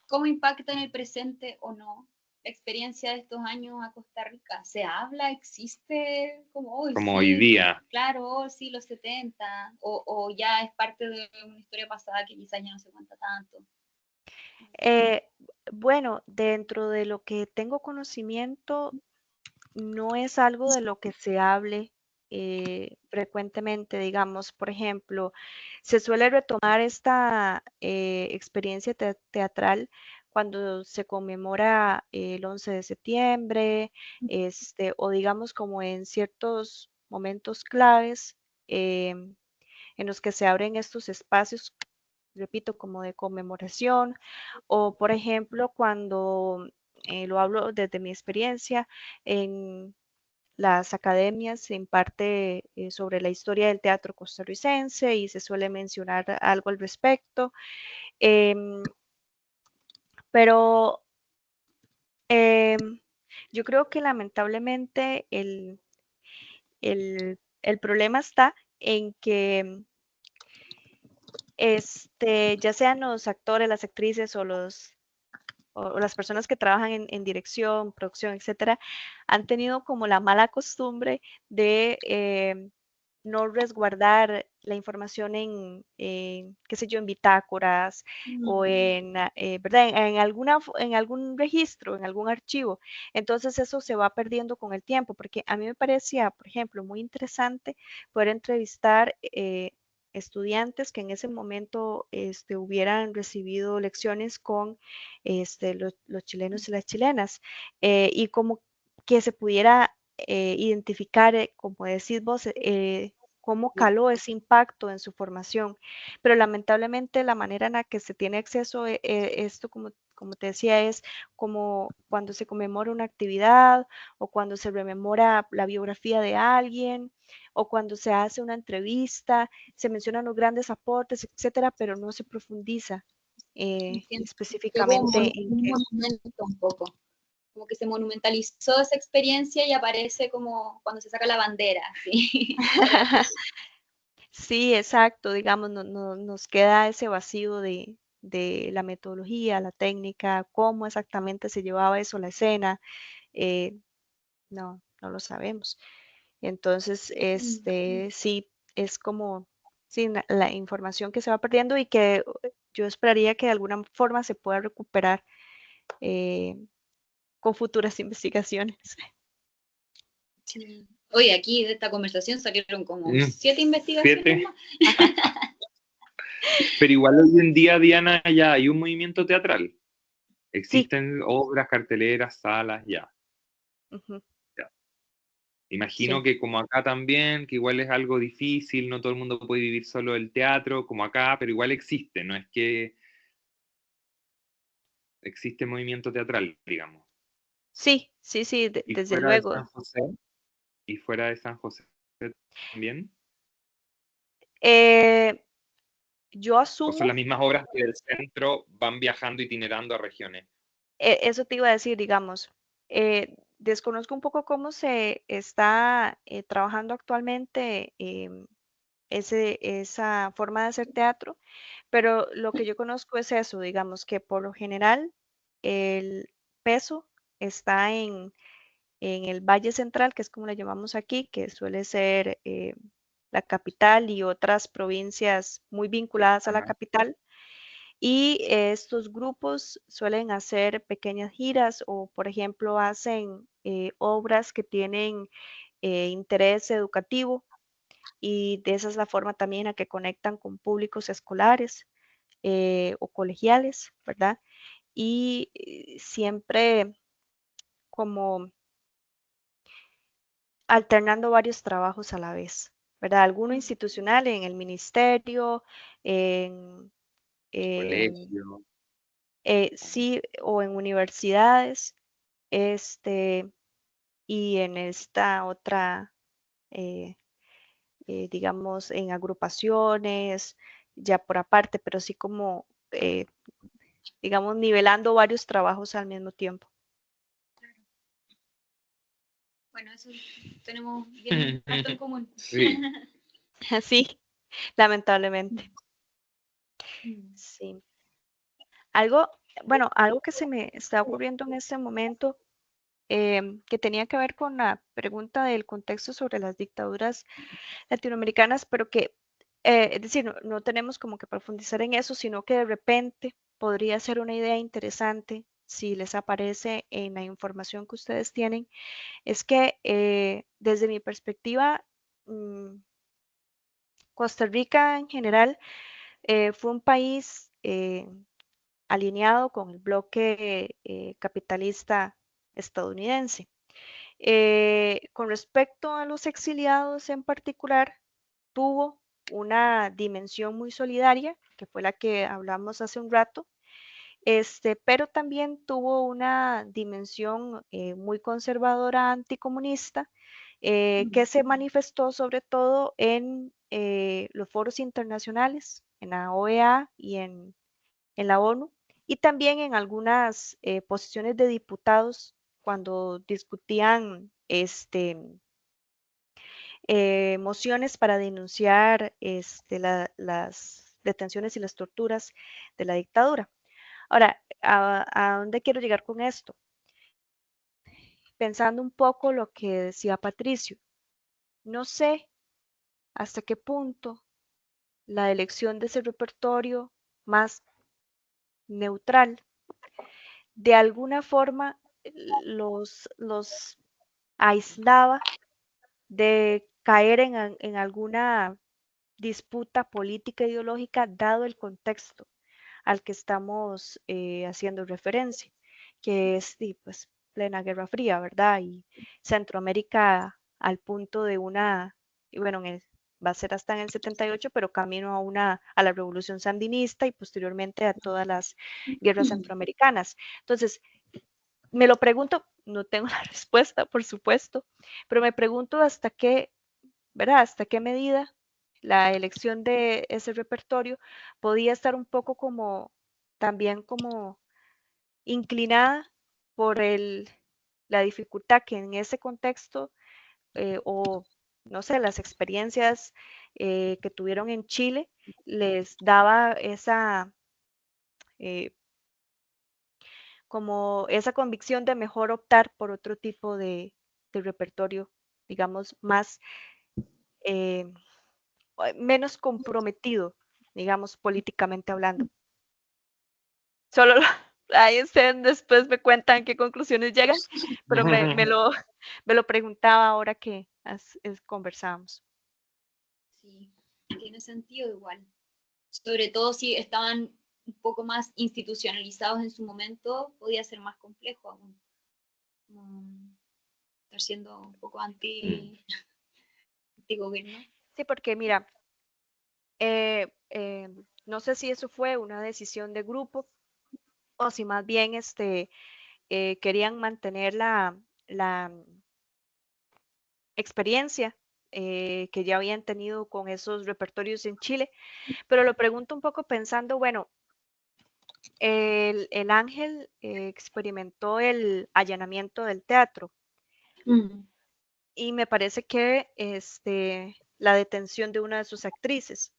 cómo impacta en el presente o no la experiencia de estos años a Costa Rica. ¿Se habla? ¿Existe? Como hoy, Como hoy sí, día. claro, oh, sí, los 70, o ya es parte de una historia pasada que quizás ya no se cuenta tanto. Eh, bueno, dentro de lo que tengo conocimiento, no es algo de lo que se hable frecuentemente, digamos, por ejemplo, se suele retomar esta experiencia teatral cuando se conmemora el 11 de septiembre, o digamos como en ciertos momentos claves en los que se abren estos espacios, repito, como de conmemoración, o por ejemplo, cuando lo hablo desde mi experiencia, en las academias se imparte sobre la historia del teatro costarricense y se suele mencionar algo al respecto, em, pero em, yo creo que lamentablemente el problema está en que ya sean los actores, las actrices o las personas que trabajan en dirección, producción, etcétera, han tenido como la mala costumbre de no resguardar la información qué sé yo, en bitácoras o ¿verdad? En algún registro, en algún archivo. Entonces eso se va perdiendo con el tiempo, porque a mí me parecía, por ejemplo, muy interesante poder entrevistar estudiantes que en ese momento hubieran recibido lecciones con los chilenos y las chilenas, y como que se pudiera identificar, como decís vos, cómo caló ese impacto en su formación. Pero lamentablemente la manera en la que se tiene acceso a esto, como te decía, es como cuando se conmemora una actividad o cuando se rememora la biografía de alguien o cuando se hace una entrevista, se mencionan los grandes aportes, etcétera, pero no se profundiza Entiendo. Fue como específicamente en un qué. monumento un poco, como que se monumentalizó esa experiencia y aparece como cuando se saca la bandera, ¿sí? Sí, exacto, digamos, nos queda ese vacío de la metodología, la técnica, cómo exactamente se llevaba eso a la escena, eh, no lo sabemos. Entonces, sí, es como, sí, la información que se va perdiendo y que yo esperaría que de alguna forma se pueda recuperar eh, con futuras investigaciones. Sí. Oye, aquí de esta conversación salieron como 7 investigaciones 7. más. Pero igual hoy en día, Diana, ya hay un movimiento teatral. Sí, Existen obras, carteleras, salas, ya. ujú, Ya. Imagino sí, que como acá también, que igual es algo difícil, no todo el mundo puede vivir solo del teatro, como acá, pero igual existe, no es que existe movimiento teatral, digamos. sí, sí, sí, Y desde fuera de luego. San José, y fuera de San José también, Eh, yo o son las asumo, mismas obras que del centro van viajando, itinerando a regiones. eso te iba a decir, digamos, desconozco un poco cómo se está trabajando actualmente esa forma de hacer teatro, pero lo que yo conozco es eso, digamos, que por lo general el peso está en el Valle Central, que es como le llamamos aquí, que suele ser la capital y otras provincias muy vinculadas a la Ajá. capital. Y estos grupos suelen hacer pequeñas giras o, por ejemplo, hacen obras que tienen interés educativo y de esa es la forma también en la que conectan con públicos escolares o colegiales, ¿verdad? Y siempre como alternando varios trabajos a la vez, ¿verdad? Alguno institucional en el ministerio, en, en, Colegio. sí, o en universidades, este, y en esta otra, eh, digamos, en agrupaciones, ya por aparte, pero sí como, digamos, nivelando varios trabajos al mismo tiempo. Bueno, eso tenemos bien harto en común. Sí. Sí, lamentablemente, sí. Algo, bueno, algo que se me está ocurriendo en este momento, que tenía que ver con la pregunta del contexto sobre las dictaduras latinoamericanas, pero que, es decir, no tenemos como que profundizar en eso, sino que de repente podría ser una idea interesante, si les aparece en la información que ustedes tienen, es que desde mi perspectiva, mm, Costa Rica en general fue un país alineado con el bloque capitalista estadounidense. Con respecto a los exiliados en particular, tuvo una dimensión muy solidaria, que fue la que hablamos hace un rato, pero también tuvo una dimensión muy conservadora anticomunista, que se manifestó sobre todo en los foros internacionales, en la OEA y en la ONU, y también en algunas posiciones de diputados cuando discutían mociones para denunciar las detenciones y las torturas de la dictadura. Ahora, ¿a dónde quiero llegar con esto? Pensando un poco lo que decía Patricio, no sé hasta qué punto la elección de ese repertorio más neutral de alguna forma los aislaba de caer en alguna disputa política ideológica dado el contexto al que estamos haciendo referencia, que es pues, plena Guerra Fría, ¿verdad? Y Centroamérica al punto de una, y bueno, va a ser hasta en el 78, pero camino a la revolución sandinista y posteriormente a todas las guerras centroamericanas. Entonces, me lo pregunto, no tengo la respuesta, por supuesto, pero me pregunto hasta qué, ¿verdad? Hasta qué medida la elección de ese repertorio podía estar un poco como, también como inclinada por la dificultad que en ese contexto o no sé, las experiencias que tuvieron en Chile les daba eh, como esa convicción de mejor optar por otro tipo de repertorio, digamos, más eh, menos comprometido, digamos, políticamente hablando. Solo ahí ustedes después me cuentan qué conclusiones llegan, pero me lo preguntaba ahora que conversábamos. Sí, tiene sentido igual. Sobre todo si estaban un poco más institucionalizados en su momento, podía ser más complejo aún. Estar siendo un poco anti-gobierno. Sí, porque mira, no sé si eso fue una decisión de grupo o si más bien querían mantener la experiencia que ya habían tenido con esos repertorios en Chile, pero lo pregunto un poco pensando, bueno, el Ángel experimentó el allanamiento del teatro y me parece que la detención de una de sus actrices.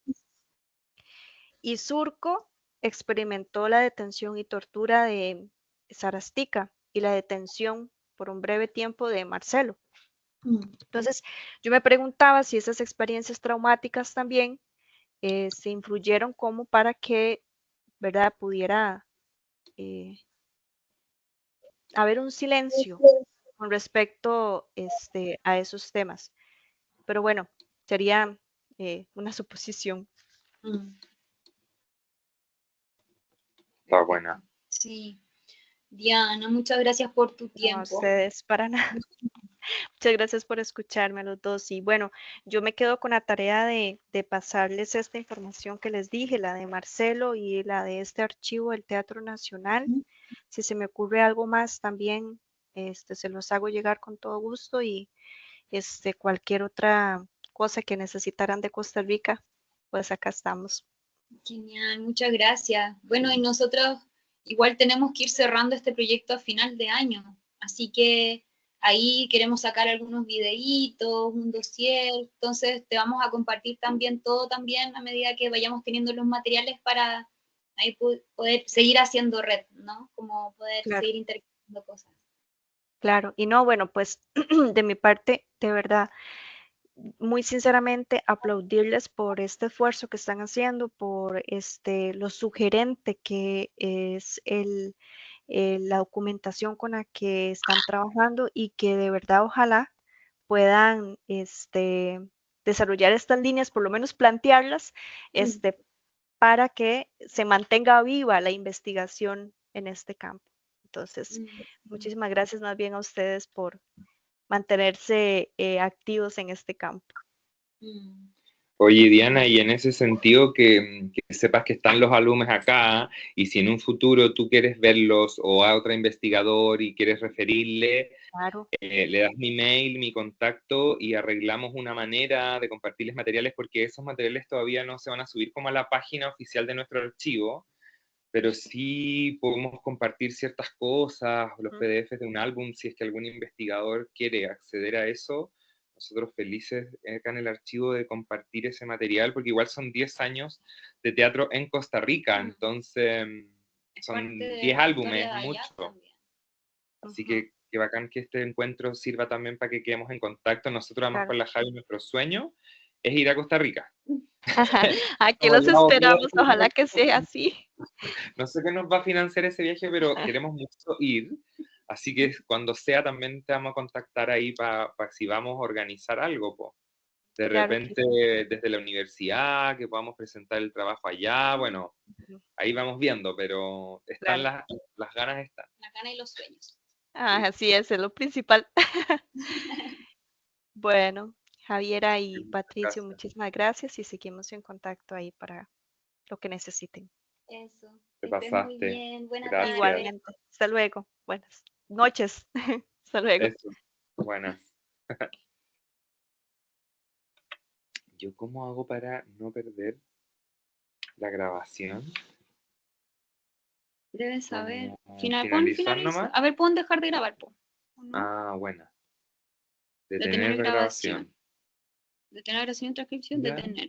Y Surco experimentó la detención y tortura de Sarastica y la detención por un breve tiempo de Marcelo. Entonces, yo me preguntaba si esas experiencias traumáticas también se influyeron como para que, ¿verdad?, pudiera haber un silencio con respecto a esos temas. Pero bueno, sería una suposición. Está buena. Sí. Diana, muchas gracias por tu No, a tiempo. ustedes para nada. Muchas gracias por escucharme a los dos. Y bueno, yo me quedo con la tarea de pasarles esta información que les dije, la de Marcelo y la de este archivo del Teatro Nacional. Si se me ocurre algo más también, se los hago llegar con todo gusto y cualquier otra cosa que necesitaran de Costa Rica, pues acá estamos. Genial, muchas gracias. Bueno, y nosotros igual tenemos que ir cerrando este proyecto a final de año, así que ahí queremos sacar algunos videitos, un dossier, entonces te vamos a compartir también todo también a medida que vayamos teniendo los materiales para ahí poder seguir haciendo red, ¿no? Como poder Claro, seguir intercambiando cosas. claro. Y no, bueno, pues de mi parte, de verdad, muy sinceramente aplaudirles por este esfuerzo que están haciendo, por lo sugerente que es la documentación con la que están trabajando y que de verdad ojalá puedan desarrollar estas líneas, por lo menos plantearlas, para que se mantenga viva la investigación en este campo. Entonces, muchísimas gracias más bien a ustedes por mantenerse activos en este campo. Oye, Diana, y en ese sentido que sepas que están los alumnos acá y si en un futuro tú quieres verlos o a otro investigador y quieres referirle, Claro. le das mi mail, mi contacto y arreglamos una manera de compartirles materiales porque esos materiales todavía no se van a subir como a la página oficial de nuestro archivo, pero sí podemos compartir ciertas cosas, los PDFs de un álbum, si es que algún investigador quiere acceder a eso. Nosotros felices acá en el archivo de compartir ese material, porque igual son 10 años de teatro en Costa Rica, entonces son 10 álbumes, mucho. Así que bacán que este encuentro sirva también para que quedemos en contacto. Nosotros, además, Claro. con la Javi, nuestro sueño es ir a Costa Rica. Aquí Como los ya esperamos, ojalá que sea así. no sé qué nos va a financiar ese viaje, pero queremos mucho ir. Así que cuando sea también te vamos a contactar ahí para si vamos a organizar algo. Po. De Claro que repente, desde la universidad, que podamos presentar el trabajo allá, bueno, Ujú. ahí vamos viendo, pero están Claro. las ganas están. La gana y los sueños. Así es lo principal. Bueno, Javiera y Muchas Patricio, gracias. muchísimas gracias y seguimos en contacto ahí para lo que necesiten. Eso. Te Que estén muy pasaste. bien. Buena Gracias. tarde. Igualmente. Hasta luego. Buenas noches. Hasta luego. Eso. Buenas. ¿Yo cómo hago para no perder la grabación? Debes saber. Como Pon finalizar finaliza. nomás. A ver, pon dejar de grabar, po. ¿O no? Ah, buena. Detener Detener la grabación. grabación. Detener grabación y transcripción. Ya. Detener.